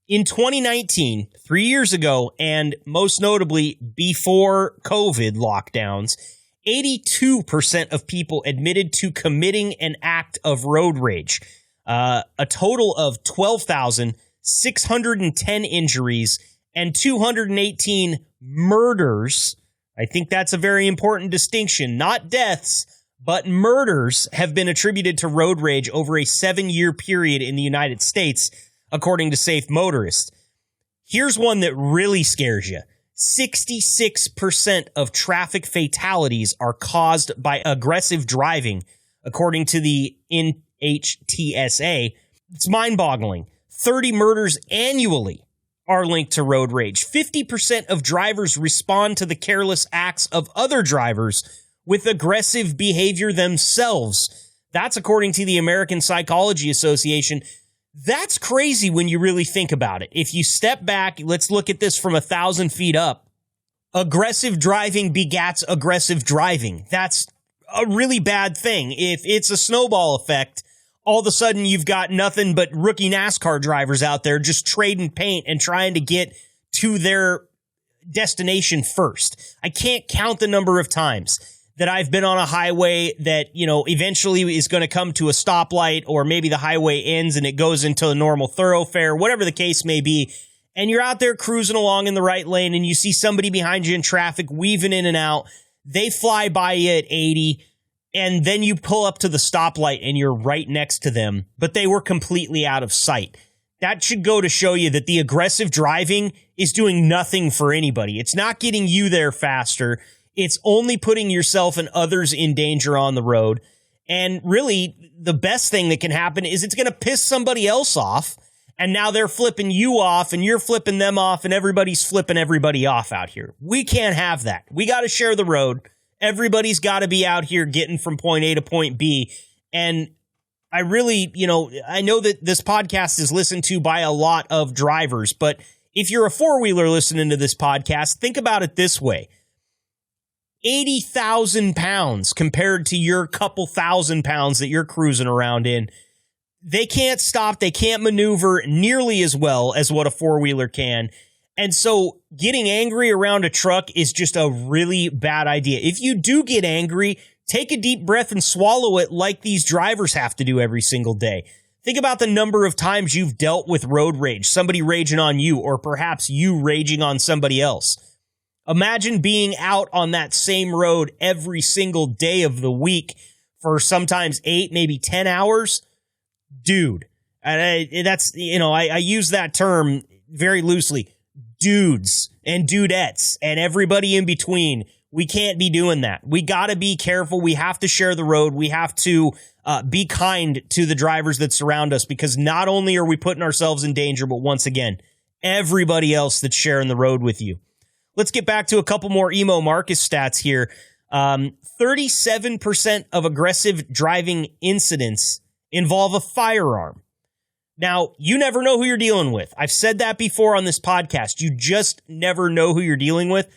in 2019, 3 years ago, and most notably before COVID lockdowns, 82% of people admitted to committing an act of road rage. A total of 12,610 injuries and 218 murders. I think that's a very important distinction. Not deaths, but murders have been attributed to road rage over a 7-year period in the United States, according to Safe Motorists. Here's one that really scares you. 66% of traffic fatalities are caused by aggressive driving, according to the NHTSA. It's mind-boggling. 30 murders annually are linked to road rage. 50% of drivers respond to the careless acts of other drivers with aggressive behavior themselves. That's according to the American Psychology Association. That's crazy when you really think about it. If you step back, let's look at this from 1,000 feet up. Aggressive driving begats aggressive driving. That's a really bad thing. If it's a snowball effect, all of a sudden you've got nothing but rookie NASCAR drivers out there just trading paint and trying to get to their destination first. I can't count the number of times that I've been on a highway that, eventually is going to come to a stoplight, or maybe the highway ends and it goes into a normal thoroughfare, whatever the case may be. And you're out there cruising along in the right lane and you see somebody behind you in traffic weaving in and out. They fly by you at 80 and then you pull up to the stoplight and you're right next to them, but they were completely out of sight. That should go to show you that the aggressive driving is doing nothing for anybody. It's not getting you there faster. It's only putting yourself and others in danger on the road. And really, the best thing that can happen is it's going to piss somebody else off. And now they're flipping you off and you're flipping them off and everybody's flipping everybody off out here. We can't have that. We got to share the road. Everybody's got to be out here getting from point A to point B. And I really, I know that this podcast is listened to by a lot of drivers, but if you're a four-wheeler listening to this podcast, think about it this way. 80,000 pounds compared to your couple thousand pounds that you're cruising around in. They can't stop. They can't maneuver nearly as well as what a four-wheeler can. And so getting angry around a truck is just a really bad idea. If you do get angry, take a deep breath and swallow it like these drivers have to do every single day. Think about the number of times you've dealt with road rage, somebody raging on you, or perhaps you raging on somebody else. Imagine being out on that same road every single day of the week for sometimes 8, maybe 10 hours. Dude, and I use that term very loosely. Dudes and dudettes and everybody in between. We can't be doing that. We got to be careful. We have to share the road. We have to be kind to the drivers that surround us, because not only are we putting ourselves in danger, but once again, everybody else that's sharing the road with you. Let's get back to a couple more Emo Marcus stats here. 37% of aggressive driving incidents involve a firearm. Now, you never know who you're dealing with. I've said that before on this podcast. You just never know who you're dealing with.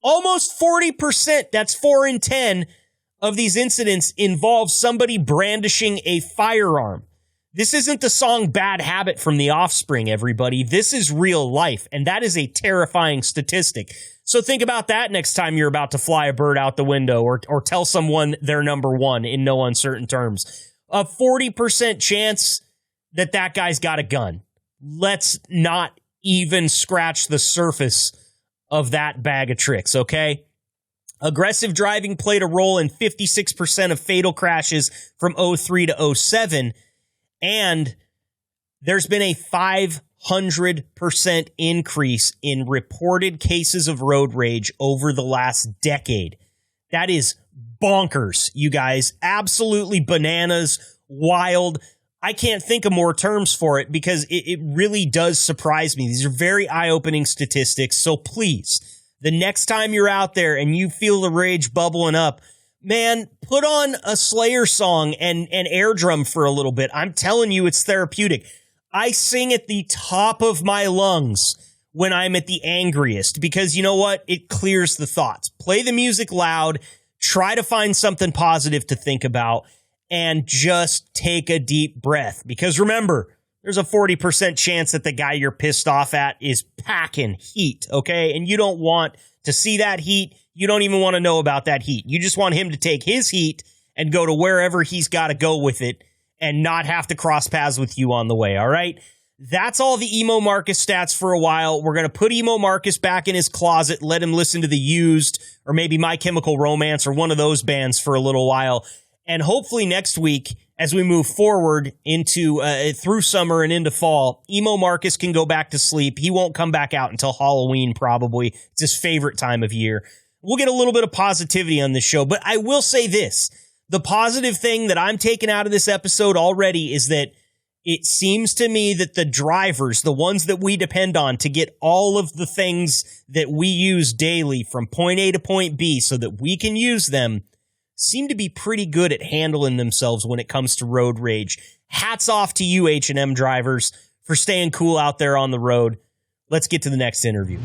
Almost 40%, that's 4 in 10 of these incidents involve somebody brandishing a firearm. This isn't the song Bad Habit from The Offspring, everybody. This is real life, and that is a terrifying statistic. So think about that next time you're about to fly a bird out the window or tell someone they're number one in no uncertain terms. A 40% chance that guy's got a gun. Let's not even scratch the surface of that bag of tricks, okay? Aggressive driving played a role in 56% of fatal crashes from 03 to 07, and there's been a 500% increase in reported cases of road rage over the last decade. That is bonkers, you guys. Absolutely bananas, wild. I can't think of more terms for it because it really does surprise me. These are very eye-opening statistics. So please, the next time you're out there and you feel the rage bubbling up, Man, put on a Slayer song and air drum for a little bit. I'm telling you, it's therapeutic. I sing at the top of my lungs when I'm at the angriest because you know what? It clears the thoughts. Play the music loud, try to find something positive to think about, and just take a deep breath. Because remember, there's a 40% chance that the guy you're pissed off at is packing heat, okay? And you don't want to see that heat. You don't even want to know about that heat. You just want him to take his heat and go to wherever he's got to go with it and not have to cross paths with you on the way, all right? That's all the Emo Marcus stats for a while. We're going to put Emo Marcus back in his closet, let him listen to The Used or maybe My Chemical Romance or one of those bands for a little while. And hopefully next week, as we move forward into through summer and into fall, Emo Marcus can go back to sleep. He won't come back out until Halloween, probably. It's his favorite time of year. We'll get a little bit of positivity on this show, but I will say this. The positive thing that I'm taking out of this episode already is that it seems to me that the drivers, the ones that we depend on to get all of the things that we use daily from point A to point B so that we can use them, seem to be pretty good at handling themselves when it comes to road rage. Hats off to you, H&M drivers, for staying cool out there on the road. Let's get to the next interview.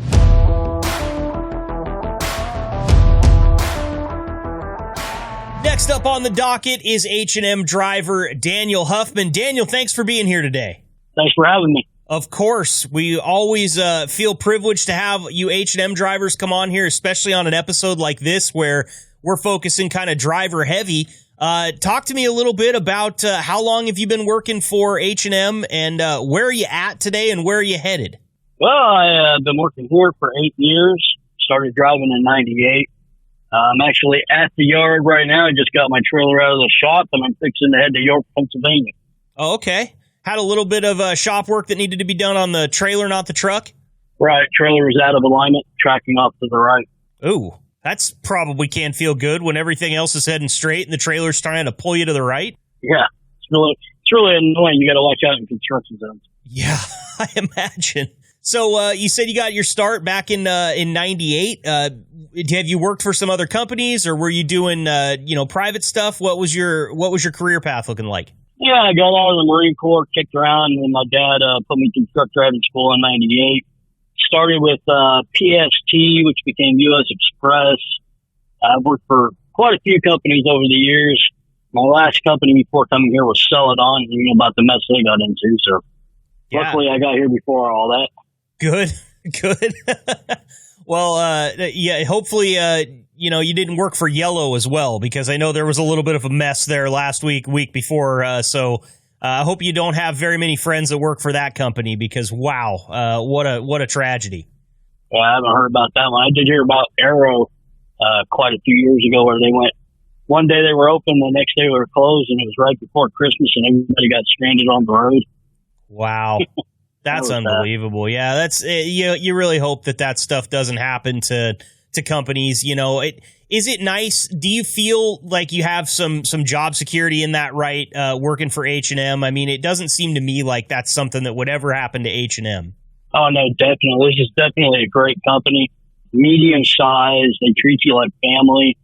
Next up on the docket is H&M driver Daniel Huffman. Daniel, thanks for being here today. Thanks for having me. Of course. We always feel privileged to have you H&M drivers come on here, especially on an episode like this where we're focusing kind of driver heavy. Talk to me a little bit about how long have you been working for H&M and where are you at today and where are you headed? Well, I've been working here for 8 years. Started driving in 98. I'm actually at the yard right now. I just got my trailer out of the shop and I'm fixing to head to York, Pennsylvania. Oh, okay. Had a little bit of shop work that needed to be done on the trailer, not the truck? Right. Trailer is out of alignment, tracking off to the right. Ooh, that's probably can't feel good when everything else is heading straight and the trailer's trying to pull you to the right. Yeah. It's really annoying. You got to watch out in construction zones. Yeah, I imagine. So you said you got your start back in 98. Have you worked for some other companies or were you doing private stuff? What was your career path looking like? Yeah, I got out of the Marine Corps, kicked around, and my dad put me through truck driving school in 98. Started with PST, which became U.S. Express. I've worked for quite a few companies over the years. My last company before coming here was Celadon, about the mess they got into. So luckily I got here before all that. Good. Well, hopefully, you didn't work for Yellow as well, because I know there was a little bit of a mess there last week before. So I hope you don't have very many friends that work for that company because, wow, what a tragedy. Well, I haven't heard about that one. I did hear about Arrow quite a few years ago where they went, one day they were open, the next day they were closed, and it was right before Christmas, and everybody got stranded on the road. Wow. That's unbelievable. Yeah, that's you really hope that stuff doesn't happen to companies. Is it nice? Do you feel like you have some job security in that, right? Working for H&M. I mean, it doesn't seem to me like that's something that would ever happen to H&M. Oh no, definitely. This is definitely a great company. Medium size. They treat you like family.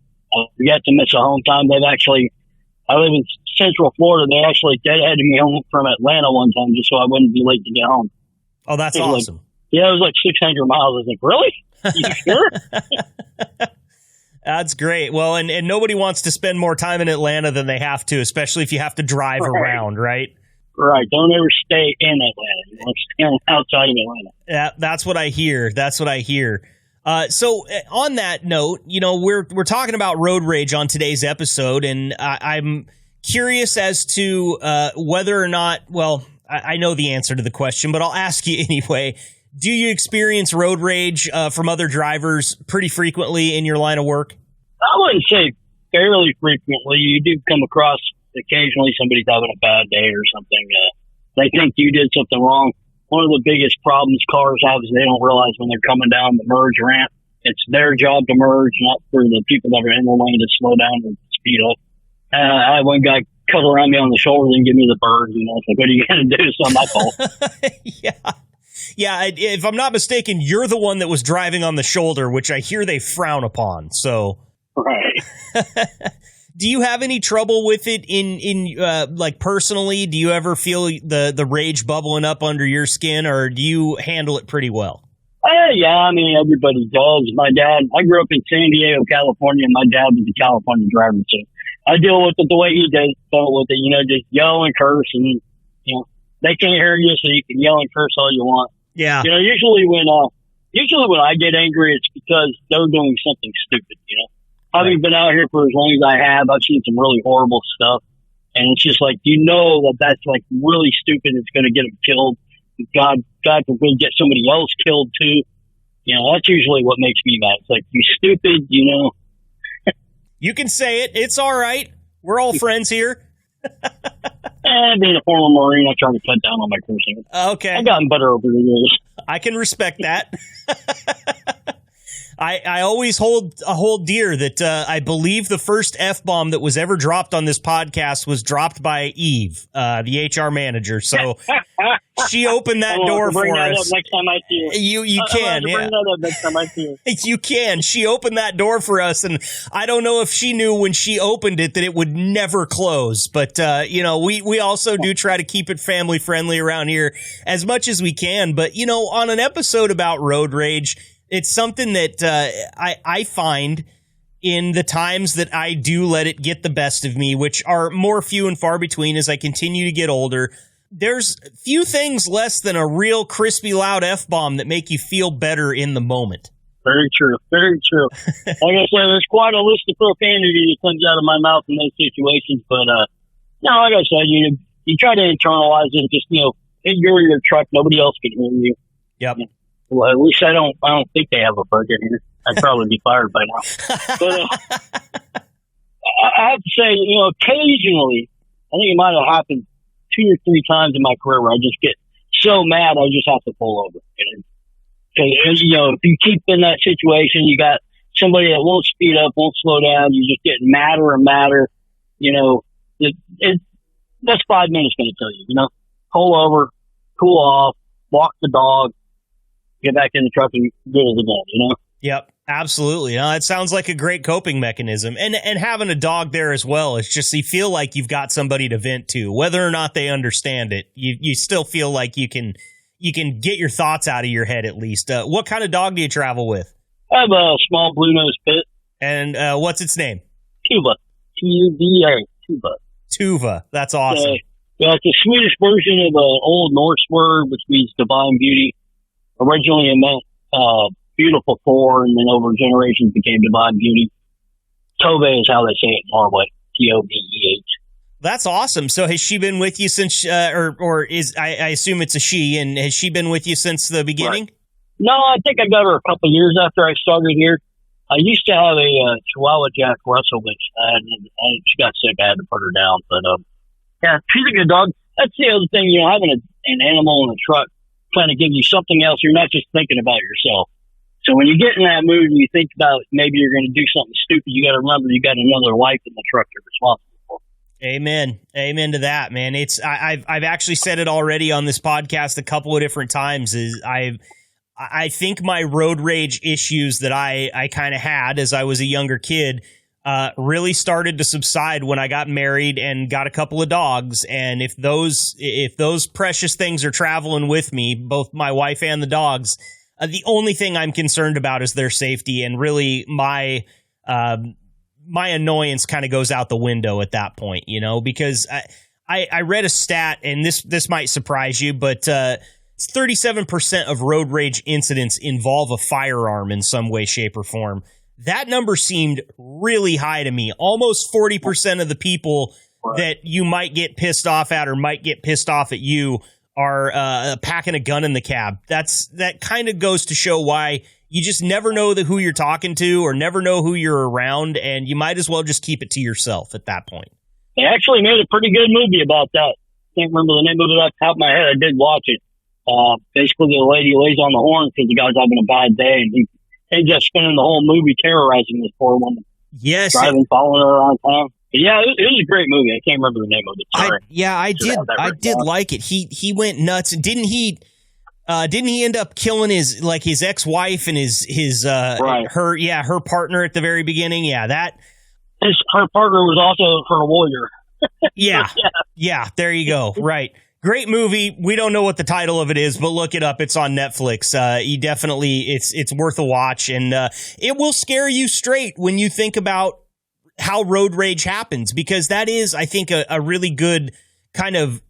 You get to miss a home time. I live in Central Florida. They actually deadheaded me home from Atlanta one time just so I wouldn't be late to get home. Oh, that's awesome. It was like 600 miles. I was like, really? You sure? That's great. Well, and nobody wants to spend more time in Atlanta than they have to, especially if you have to drive around, right? Right. Don't ever stay in Atlanta. You want to stay outside of Atlanta. Yeah, that's what I hear. So on that note, we're talking about road rage on today's episode, and I'm curious as to whether or not, well, I know the answer to the question, but I'll ask you anyway. Do you experience road rage from other drivers pretty frequently in your line of work? I wouldn't say fairly frequently. You do come across occasionally somebody's having a bad day or something. They think you did something wrong. One of the biggest problems cars have is they don't realize when they're coming down the merge ramp, it's their job to merge, not for the people that are in the lane to slow down and speed up. I had one guy cuddle around me on the shoulder and give me the bird. It's like, what are you going to do? It's not my fault. Yeah. If I'm not mistaken, you're the one that was driving on the shoulder, which I hear they frown upon. So, right. Do you have any trouble with it in like personally? Do you ever feel the rage bubbling up under your skin, or do you handle it pretty well? Yeah, I mean, everybody does. My dad, I grew up in San Diego, California, and my dad was a California driver, so I deal with it the way he does, deal with it, you know, just yell and curse, and, you know, they can't hear you, so you can yell and curse all you want. Yeah. You know, usually when I get angry, it's because they're doing something stupid, you know. Having been out here for as long as I have, I've seen some really horrible stuff, and it's just like, you know, that's like really stupid. It's going to get them killed. God forbid, get somebody else killed too. You know, that's usually what makes me mad. It's like, you stupid, you know. You can say it. It's all right. We're all friends here. Being a former Marine, I try to cut down on my cursing. Okay. I've gotten better over the years. I can respect that. I always hold dear that I believe the first F-bomb that was ever dropped on this podcast was dropped by Eve, the HR manager. So she opened that door for us. Next time I see you. You can. Bring that up next time I see you. You can. She opened that door for us, and I don't know if she knew when she opened it that it would never close. But, you know, we also do try to keep it family friendly around here as much as we can. But, you know, on an episode about road rage, it's something that I find in the times that I do let it get the best of me, which are more few and far between as I continue to get older. There's few things less than a real crispy, loud F-bomb that make you feel better in the moment. Very true. Very true. Like I said, there's quite a list of profanity that comes out of my mouth in those situations. But, no, like I said, you try to internalize it. Just, you know, if you're in your truck, nobody else can hear you. Yep. Well, at least I don't think they have a budget here. I'd probably be fired by now. But I have to say, you know, occasionally, I think it might have happened 2 or 3 times in my career where I just get so mad I just have to pull over. Because, you know, if you keep in that situation, you got somebody that won't speed up, won't slow down, you just get madder and madder. You know, that's 5 minutes going to tell you, you know. Pull over, cool off, walk the dog, get back in the truck and get it again, you know? Yep, absolutely. No, it sounds like a great coping mechanism. And having a dog there as well, it's just you feel like you've got somebody to vent to. Whether or not they understand it, you still feel like you can get your thoughts out of your head at least. What kind of dog do you travel with? I have a small blue-nosed pit. And what's its name? Tuva. Tuva. Tuva. Tuva. That's awesome. Yeah, it's a Swedish version of an Old Norse word, which means divine beauty. Originally it meant beautiful for, and then over generations became divine beauty. Tove is how they say it in Norway. Tobeh. That's awesome. So has she been with you since, or is I assume it's a she, and has she been with you since the beginning? Right. No, I think I got her a couple of years after I started here. I used to have a Chihuahua Jack Russell, which she got sick. I had to put her down. But yeah, she's a good dog. That's the other thing, you know, having an animal in a truck trying to give you something else. You're not just thinking about yourself. So when you get in that mood and you think about maybe you're going to do something stupid, you got to remember you got another life in the truck you're responsible for. Amen. Amen to that, man. I've actually said it already on this podcast a couple of different times. I think my road rage issues that I kind of had as I was a younger kid really started to subside when I got married and got a couple of dogs. And if those precious things are traveling with me, both my wife and the dogs, the only thing I'm concerned about is their safety. And really my annoyance kind of goes out the window at that point, you know, because I read a stat, and this might surprise you, but 37% of road rage incidents involve a firearm in some way, shape, or form. That number seemed really high to me. Almost 40% of the people that you might get pissed off at or might get pissed off at you are packing a gun in the cab. That kind of goes to show why you just never know who you're talking to or never know who you're around, and you might as well just keep it to yourself at that point. They actually made a pretty good movie about that. Can't remember the name of it off the top of my head. I did watch it. Basically, the lady lays on the horn because the guy's having a bad day, and he just spending the whole movie terrorizing this poor woman. Yes. Driving, following her around town. But yeah, it was a great movie. I can't remember the name of it. Sorry. I did like it. He went nuts. Didn't he end up killing his ex-wife and his right. her partner at the very beginning? Yeah, Her partner was also her lawyer. Yeah, there you go. Right. Great movie. We don't know what the title of it is, but look it up. It's on Netflix. You definitely, it's worth a watch, and it will scare you straight when you think about how road rage happens, because that is, I think, a really good kind of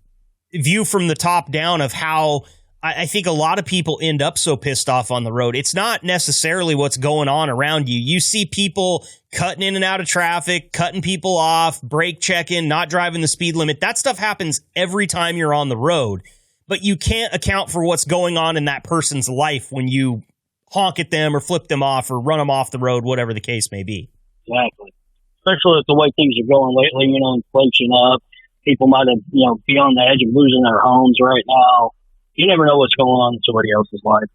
view from the top down of how I think a lot of people end up so pissed off on the road. It's not necessarily what's going on around you. You see people cutting in and out of traffic, cutting people off, brake checking, not driving the speed limit. That stuff happens every time you're on the road, but you can't account for what's going on in that person's life when you honk at them or flip them off or run them off the road, whatever the case may be. Exactly. Especially with the way things are going lately, inflation up. People might have, be on the edge of losing their homes right now. You never know what's going on in somebody else's life.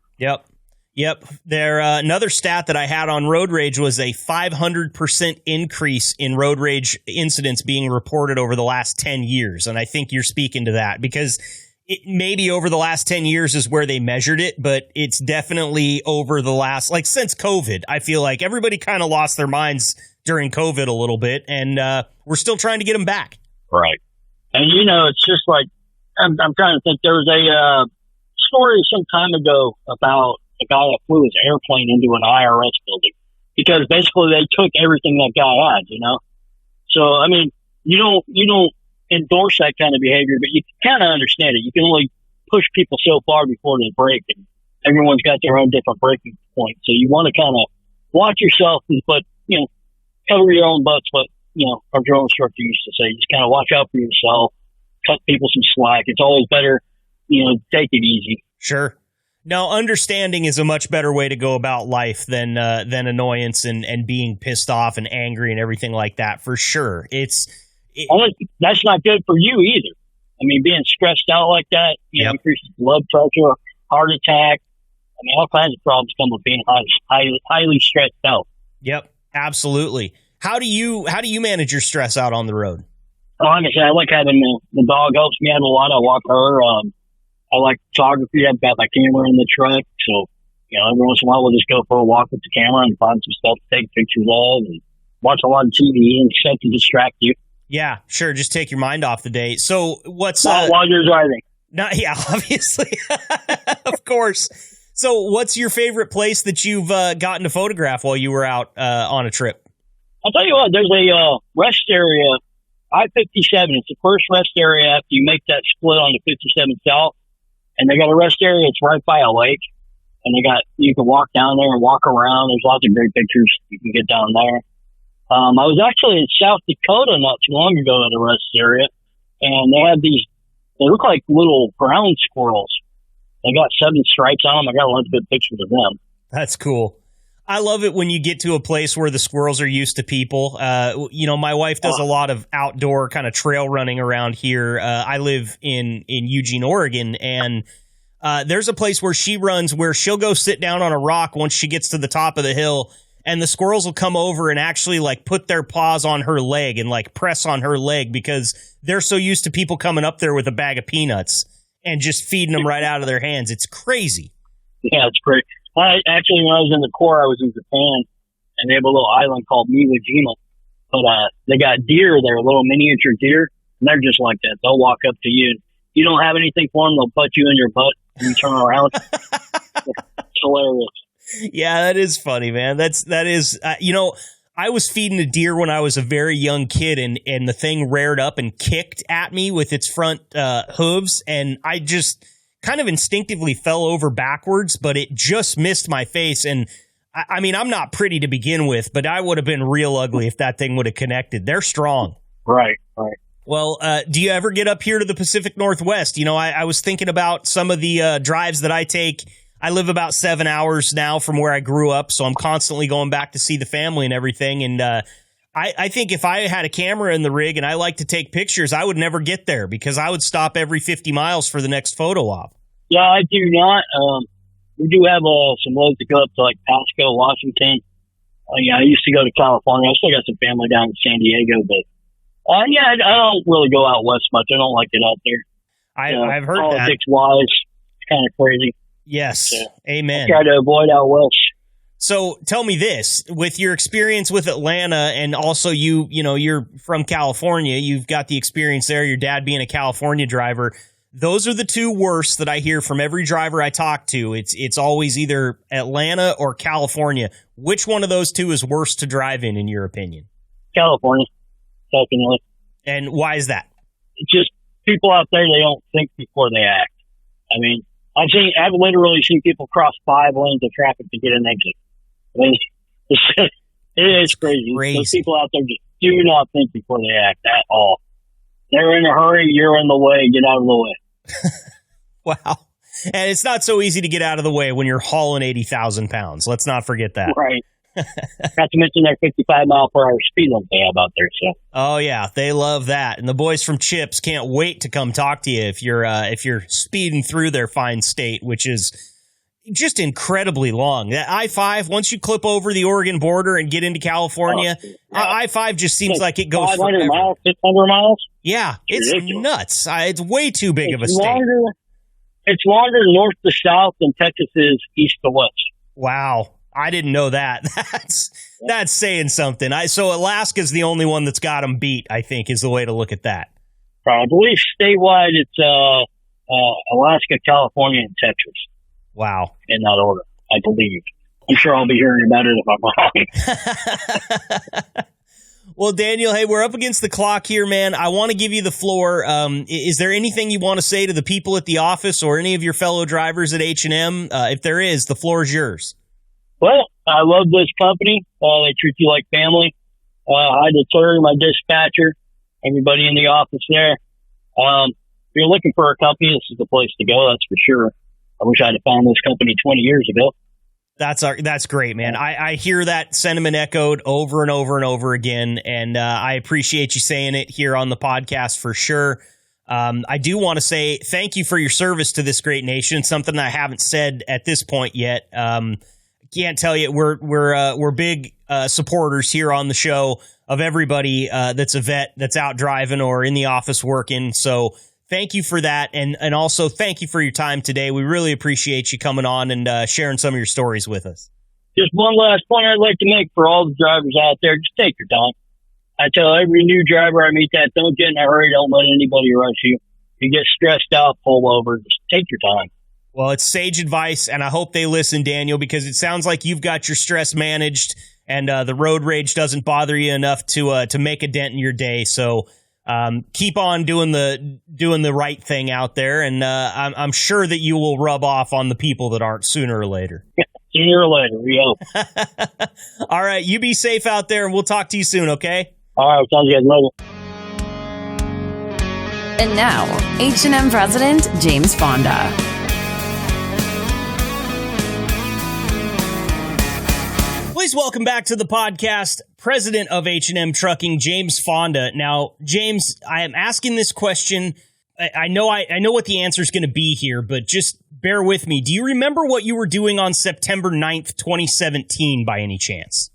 Yep. There, another stat that I had on road rage was a 500% increase in road rage incidents being reported over the last 10 years. And I think you're speaking to that because it maybe over the last 10 years is where they measured it, but it's definitely over the last, since COVID. I feel like everybody kind of lost their minds during COVID a little bit, and we're still trying to get them back. Right. And, it's just like, I'm trying to think. There was a story some time ago about a guy that flew his airplane into an IRS building because basically they took everything that guy had, So, I mean, you don't endorse that kind of behavior, but you kind of understand it. You can only push people so far before they break, and everyone's got their own different breaking point. So you want to kind of watch yourself, but, cover your own butts. But, our drill instructor used to say, just kind of watch out for yourself. Cut people some slack. It's always better, take it easy. Sure. No, understanding is a much better way to go about life than annoyance and being pissed off and angry and everything like that. For sure. That's not good for you either. I mean, being stressed out like that, increases blood pressure, heart attack. I mean, all kinds of problems come with being highly stressed out. Yep, absolutely. How do you manage your stress out on the road? Like I said, I like having the dog helps me out a lot. I walk her. I like photography. I've got my camera in the truck. So, every once in a while we'll just go for a walk with the camera and find some stuff to take pictures of and watch a lot of TV and stuff to distract you. Yeah, sure. Just take your mind off the day. So what's... Not while you're driving. Yeah, obviously. Of course. So what's your favorite place that you've gotten to photograph while you were out on a trip? I'll tell you what, there's a rest area, I-57. It's the first rest area after you make that split on the 57 South. And they got a rest area. It's right by a lake. And you can walk down there and walk around. There's lots of great pictures you can get down there. I was actually in South Dakota not too long ago at a rest area. And they had they look like little ground squirrels. They got 7 stripes on them. I got a lot of good pictures of them. That's cool. I love it when you get to a place where the squirrels are used to people. My wife does a lot of outdoor kind of trail running around here. I live in Eugene, Oregon, and there's a place where she runs where she'll go sit down on a rock once she gets to the top of the hill, and the squirrels will come over and actually put their paws on her leg and press on her leg because they're so used to people coming up there with a bag of peanuts and just feeding them right out of their hands. It's crazy. Yeah, it's great. Actually, when I was in the Corps, I was in Japan, and they have a little island called Iwo Jima. But they got deer there, little miniature deer, and they're just like that. They'll walk up to you, and you don't have anything for them, they'll butt you in your butt, and you turn around. It's hilarious. Yeah, that is funny, man. That is, I was feeding a deer when I was a very young kid, and the thing reared up and kicked at me with its front hooves, and I just kind of instinctively fell over backwards, but it just missed my face. And I mean, I'm not pretty to begin with, but I would have been real ugly if that thing would have connected. They're strong. Right. Well, do you ever get up here to the Pacific Northwest? I was thinking about some of the drives that I take. I live about 7 hours now from where I grew up, so I'm constantly going back to see the family and everything. And I think if I had a camera in the rig and I like to take pictures, I would never get there because I would stop every 50 miles for the next photo op. Yeah, I do not. We do have some loads to go up to Pasco, Washington. I used to go to California. I still got some family down in San Diego, but I don't really go out west much. I don't like it out there. I've heard politics-wise, it's kind of crazy. Yes, so amen. I try to avoid out west. So tell me this, with your experience with Atlanta, and also you're from California, you've got the experience there, your dad being a California driver. Those are the two worst that I hear from every driver I talk to. It's always either Atlanta or California. Which one of those two is worse to drive in your opinion? California, definitely. And why is that? It's just people out there, they don't think before they act. I mean, I've literally seen people cross 5 lanes of traffic to get an exit. I mean, it is crazy. Those people out there just do not think before they act at all. They're in a hurry. You're in the way. Get out of the way. Wow. And it's not so easy to get out of the way when you're hauling 80,000 pounds. Let's not forget that. Right. Not to mention their 55 mile per hour speed limit they have out there. So. Oh yeah, they love that, and the boys from Chips can't wait to come talk to you if you're speeding through their fine state, which is just incredibly long. That I-5, once you clip over the Oregon border and get into California, I-5 just seems like it goes 500 forever. miles, 600 miles. Yeah, it's ridiculous. nuts. It's way too big of a state. It's longer north to south than Texas is east to west. Wow. I didn't know that. That's saying something. So Alaska's the only one that's got them beat, I think, is the way to look at that. I believe statewide it's Alaska, California, and Texas. Wow. In that order, I believe. I'm sure I'll be hearing about it if I'm wrong. Well, Daniel, hey, we're up against the clock here, man. I want to give you the floor. Is there anything you want to say to the people at the office or any of your fellow drivers at H&M? If there is, the floor is yours. Well, I love this company. They treat you like family. Hi to Terry, my dispatcher, everybody in the office there. If you're looking for a company, this is the place to go, that's for sure. I wish I'd have found this company 20 years ago. That's great, man. I hear that sentiment echoed over and over and over again, and I appreciate you saying it here on the podcast for sure. I do want to say thank you for your service to this great nation, something I haven't said at this point yet. Can't tell you, we're big supporters here on the show of everybody that's a vet that's out driving or in the office working. So thank you for that, and also thank you for your time today. We really appreciate you coming on and sharing some of your stories with us. Just one last point I'd like to make for all the drivers out there: just take your time. I tell every new driver I meet that, don't get in a hurry. Don't let anybody rush you. If you get stressed out, pull over. Just take your time. Well, it's sage advice, and I hope they listen, Daniel, because it sounds like you've got your stress managed, and the road rage doesn't bother you enough to make a dent in your day. So keep on doing the right thing out there, and I'm sure that you will rub off on the people that aren't sooner or later. Sooner or later, we hope. All right, you be safe out there, and we'll talk to you soon, okay? All right, sounds good. Later. And now, H&M President James Fonda. Please welcome back to the podcast, President of H&M Trucking, James Fonda. Now, James, I am asking this question. I know what the answer is going to be here, but just bear with me. Do you remember what you were doing on September 9th, 2017, by any chance?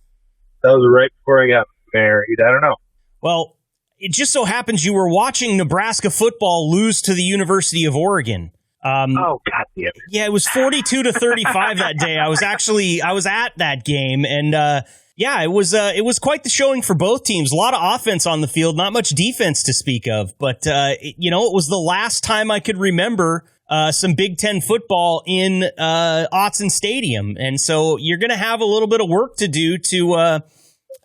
That was right before I got married. I don't know. Well, it just so happens you were watching Nebraska football lose to the University of Oregon. Oh, God damn it. Yeah, it was 42-35 that day. I was at that game, and it was quite the showing for both teams. A lot of offense on the field, not much defense to speak of. But it was the last time I could remember some Big Ten football in Autzen Stadium, and so you're going to have a little bit of work to do to,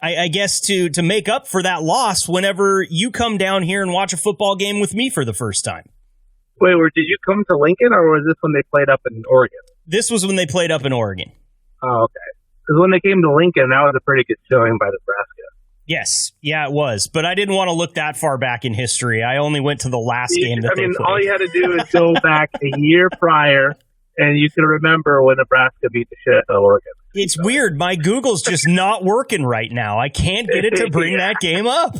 I guess, to make up for that loss whenever you come down here and watch a football game with me for the first time. Wait, did you come to Lincoln, or was this when they played up in Oregon? This was when they played up in Oregon. Oh, okay. Because when they came to Lincoln, that was a pretty good showing by Nebraska. Yes, yeah, it was. But I didn't want to look that far back in history. I only went to the last game that they played. All you had to do is go back a year prior, and you can remember when Nebraska beat the shit out of Oregon. It's weird. My Google's just not working right now. I can't get it to bring that game up.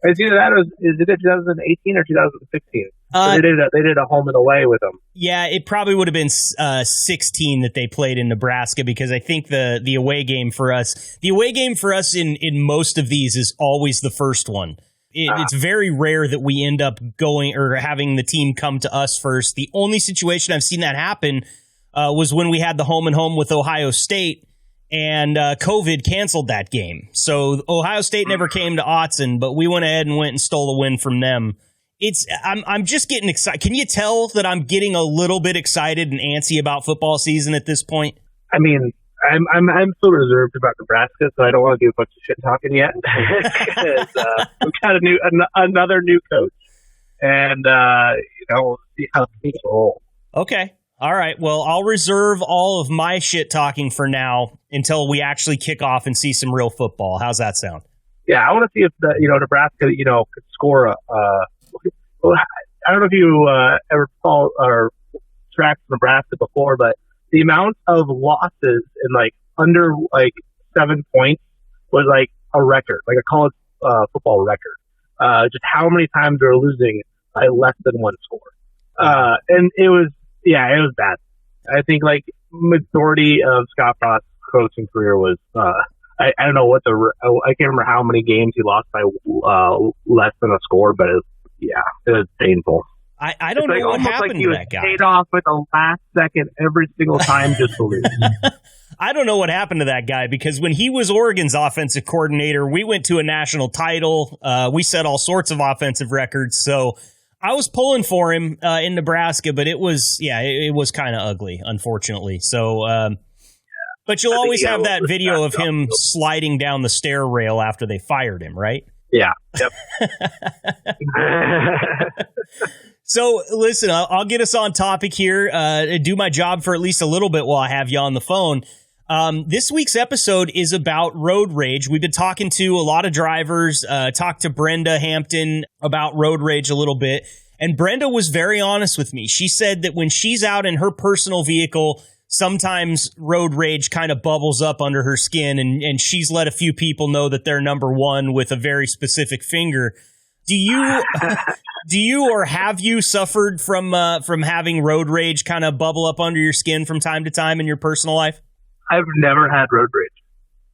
It's either that or is it 2018 or 2016? They did a home and away with them. Yeah, it probably would have been 16 that they played in Nebraska, because I think the away game for us in most of these is always the first one. It's very rare that we end up going or having the team come to us first. The only situation I've seen that happen was when we had the home and home with Ohio State, and COVID canceled that game. So Ohio State never came to Autzen, but we went ahead and went and stole a win from them. I'm just getting excited. Can you tell that I'm getting a little bit excited and antsy about football season at this point? I mean, I'm still reserved about Nebraska, so I don't want to do a bunch of shit talking yet. Because we've got another new coach, and we'll see how things roll. Okay, all right. Well, I'll reserve all of my shit talking for now until we actually kick off and see some real football. How's that sound? Yeah, I want to see if Nebraska could score. I don't know if you ever follow or tracked Nebraska before, but the amount of losses in under 7 points was a record, a college football record. Just how many times they're losing by less than one score. And it was bad. I think majority of Scott Frost's coaching career was, I don't know I can't remember how many games he lost by less than a score, but it was painful. I don't know what happened to that guy. Paid off at the last second every single time just to lose. I don't know what happened to that guy, because when he was Oregon's offensive coordinator, we went to a national title. We set all sorts of offensive records. So I was pulling for him in Nebraska, but it was kind of ugly, unfortunately. So, but you'll always have that video of him sliding down the stair rail after they fired him, right? Yeah. Yep. So, listen, I'll get us on topic here, do my job for at least a little bit while I have you on the phone. This week's episode is about road rage. We've been talking to a lot of drivers, talked to Brenda Hampton about road rage a little bit, and Brenda was very honest with me. She said that when she's out in her personal vehicle, sometimes road rage kind of bubbles up under her skin, and she's let a few people know that they're number one with a very specific finger. Do you or have you suffered from having road rage kind of bubble up under your skin from time to time in your personal life? I've never had road rage.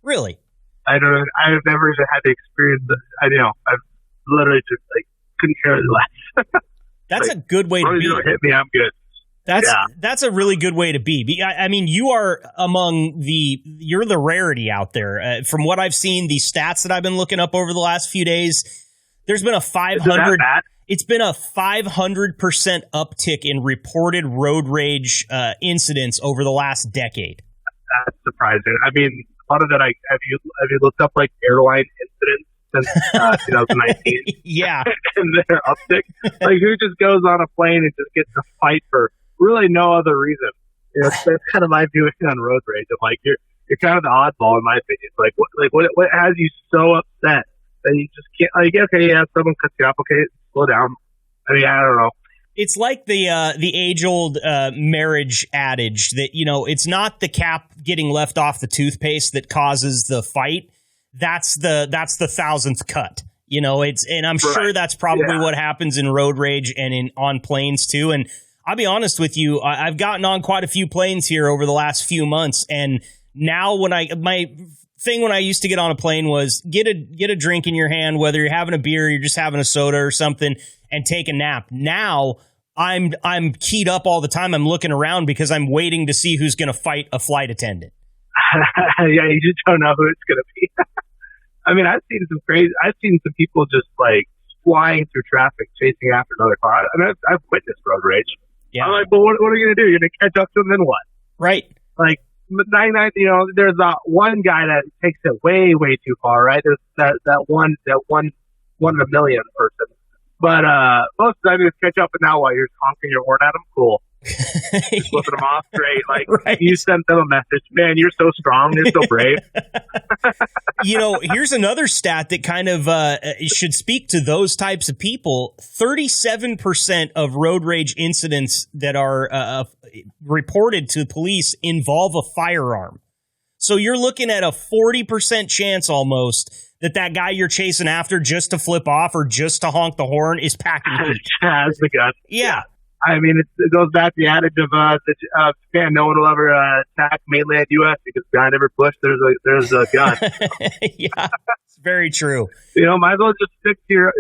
Really? I've never even had the experience. I've literally just couldn't care less. That's a good way to be. You hit me, I'm good. That's a really good way to be. I mean, you are you're the rarity out there. From what I've seen, the stats that I've been looking up over the last few days, there's been a 500. It's been a 500% uptick in reported road rage incidents over the last decade. That's surprising. I mean, part of that, have you looked up airline incidents since 2019? Yeah, and their uptick. Who just goes on a plane and just gets to fight for really no other reason? That's kind of my viewing on road rage. I'm you're kind of the oddball in my opinion. What has you so upset that you just can't? Okay, yeah, someone cuts you off. Okay, slow down. I mean, I don't know. It's like the age-old marriage adage that, it's not the cap getting left off the toothpaste that causes the fight. That's the 1,000th cut. And I'm sure that's probably what happens in road rage and on planes too. And I'll be honest with you, I've gotten on quite a few planes here over the last few months, and now my thing when I used to get on a plane was get a drink in your hand, whether you're having a beer, you're just having a soda or something, and take a nap. Now I'm keyed up all the time. I'm looking around because I'm waiting to see who's going to fight a flight attendant. Yeah, you just don't know who it's going to be. I mean, I've seen some people just flying through traffic, chasing after another car. I mean, I've witnessed road rage. Yeah. I'm but what are you going to do? You're going to catch up to them, then what? Right. 99, there's one guy that takes it way, way too far, right? There's that one in a million person. But most of the time you just catch up, and now what? You're honking your horn at them? Cool. Just flipping them off, great. Right. You sent them a message. Man, you're so strong. You're so brave. Here's another stat that kind of should speak to those types of people. 37% of road rage incidents that are reported to police involve a firearm. So you're looking at a 40% chance almost that guy you're chasing after just to flip off or just to honk the horn is packing heat. Has the gun. Yeah. I mean, it goes back to the adage of Japan, no one will ever attack mainland U.S. because behind every bush there's a gun. Yeah, it's very true. Might as well just stick to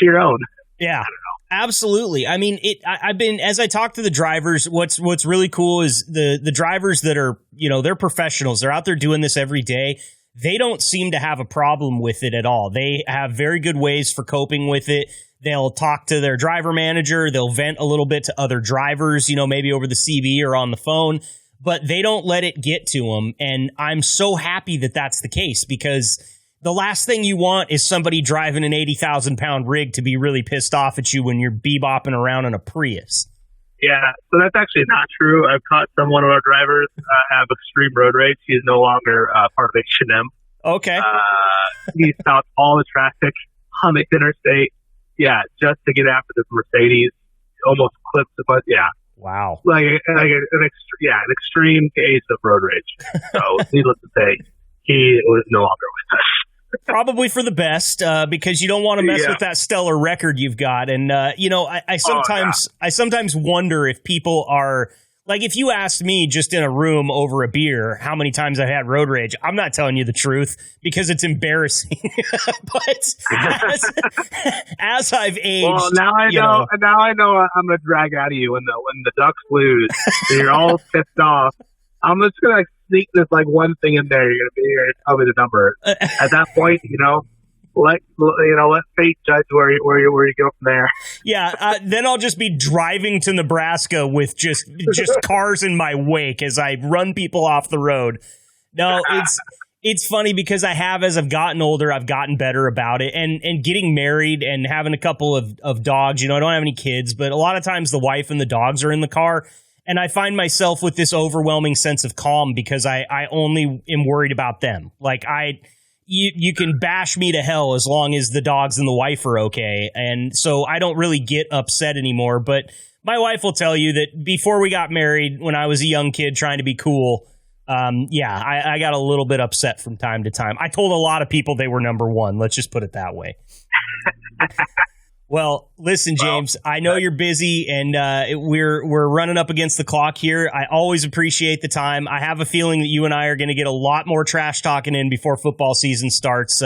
your own. Yeah. Absolutely. I mean, I've been, as I talk to the drivers, what's really cool is the drivers that are, they're professionals. They're out there doing this every day. They don't seem to have a problem with it at all. They have very good ways for coping with it. They'll talk to their driver manager. They'll vent a little bit to other drivers, maybe over the CB or on the phone, but they don't let it get to them. And I'm so happy that that's the case, because the last thing you want is somebody driving an 80,000-pound rig to be really pissed off at you when you're bebopping around in a Prius. Yeah, so that's actually not true. I've caught one of our drivers have extreme road rage. He is no longer part of H&M. Okay. He stopped all the traffic on the interstate. Yeah, just to get after this Mercedes. Almost clipped the bus. Yeah. Wow. Like an extreme case of road rage. So needless to say, he was no longer with us. Probably for the best, because you don't want to mess with that stellar record you've got. And I sometimes wonder if people are like, if you asked me just in a room over a beer how many times I've had road rage, I'm not telling you the truth because it's embarrassing. But as I've aged, well, now I know I'm gonna drag out of you when the Ducks lose. And you're all pissed off. I'm just gonna sneak this one thing in there. You're gonna be here and tell me the number. At that point, let fate judge where you go from there. Yeah, then I'll just be driving to Nebraska with just cars in my wake as I run people off the road. No, it's funny because as I've gotten older, I've gotten better about it, and getting married and having a couple of dogs. I don't have any kids, but a lot of times the wife and the dogs are in the car. And I find myself with this overwhelming sense of calm because I only am worried about them. Like you can bash me to hell as long as the dogs and the wife are okay. And so I don't really get upset anymore. But my wife will tell you that before we got married, when I was a young kid trying to be cool, I got a little bit upset from time to time. I told a lot of people they were number one. Let's just put it that way. Well, listen, James, I know you're busy, and we're running up against the clock here. I always appreciate the time. I have a feeling that you and I are going to get a lot more trash talking in before football season starts.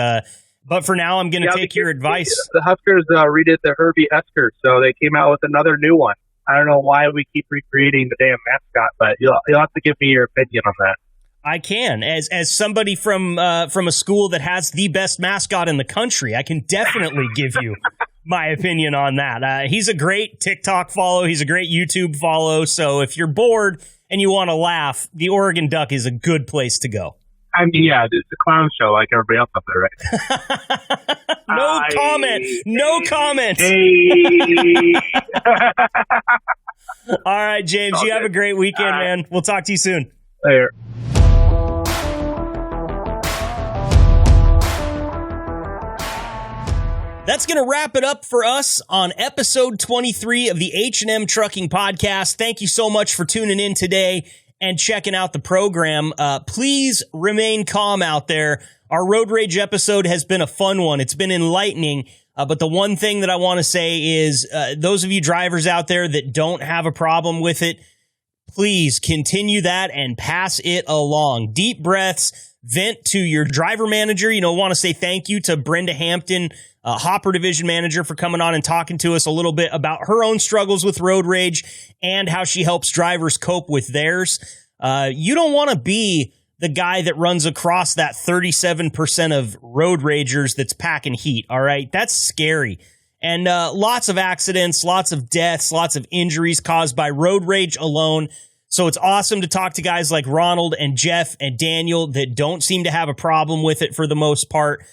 But for now, I'm going to take your advice. The Huskers redid the Herbie Huskers, so they came out with another new one. I don't know why we keep recreating the damn mascot, but you'll have to give me your opinion on that. I can. As somebody from a school that has the best mascot in the country, I can definitely give you my opinion on that. He's a great TikTok follow. He's a great YouTube follow. So if you're bored and you want to laugh, the Oregon Duck is a good place to go. I mean, yeah, it's a clown show like everybody else up there, right? No comment. Hey. All right, James, you have a great weekend, man. We'll talk to you soon. Later. That's going to wrap it up for us on episode 23 of the H&M Trucking Podcast. Thank you so much for tuning in today and checking out the program. Please remain calm out there. Our road rage episode has been a fun one. It's been enlightening. But the one thing that I want to say is those of you drivers out there that don't have a problem with it, please continue that and pass it along. Deep breaths, vent to your driver manager. Want to say thank you to Brenda Hampton, Hopper Division Manager, for coming on and talking to us a little bit about her own struggles with road rage and how she helps drivers cope with theirs. You don't want to be the guy that runs across that 37% of road ragers that's packing heat, all right? That's scary. And lots of accidents, lots of deaths, lots of injuries caused by road rage alone. So it's awesome to talk to guys like Ronald and Jeff and Daniel that don't seem to have a problem with it for the most part.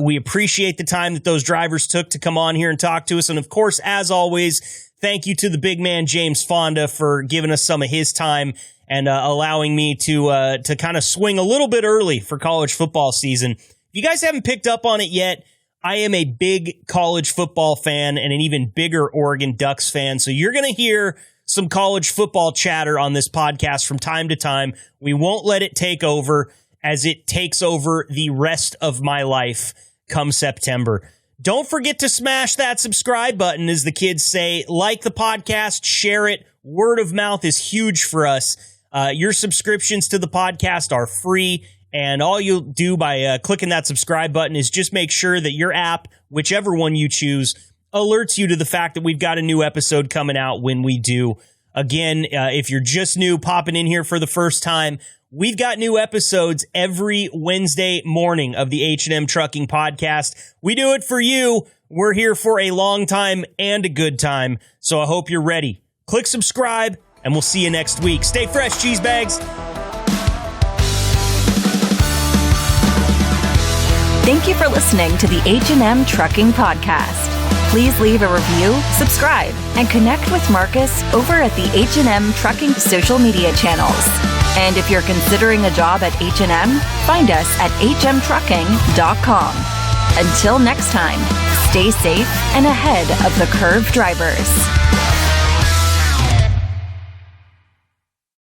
We appreciate the time that those drivers took to come on here and talk to us. And of course, as always, thank you to the big man, James Fonda, for giving us some of his time and allowing me to kind of swing a little bit early for college football season. If you guys haven't picked up on it yet, I am a big college football fan and an even bigger Oregon Ducks fan. So you're going to hear some college football chatter on this podcast from time to time. We won't let it take over as it takes over the rest of my life come September. Don't forget to smash that subscribe button, as the kids say. Like the podcast, share it. Word of mouth is huge for us. Your subscriptions to the podcast are free, and all you'll do by clicking that subscribe button is just make sure that your app, whichever one you choose, alerts you to the fact that we've got a new episode coming out when we do. Again, if you're just new, popping in here for the first time, we've got new episodes every Wednesday morning of the H&M Trucking Podcast. We do it for you. We're here for a long time and a good time, so I hope you're ready. Click subscribe, and we'll see you next week. Stay fresh, cheese bags. Thank you for listening to the H&M Trucking Podcast. Please leave a review, subscribe, and connect with Marcus over at the H&M Trucking social media channels. And if you're considering a job at H&M, find us at hmtrucking.com. Until next time, stay safe and ahead of the curve drivers.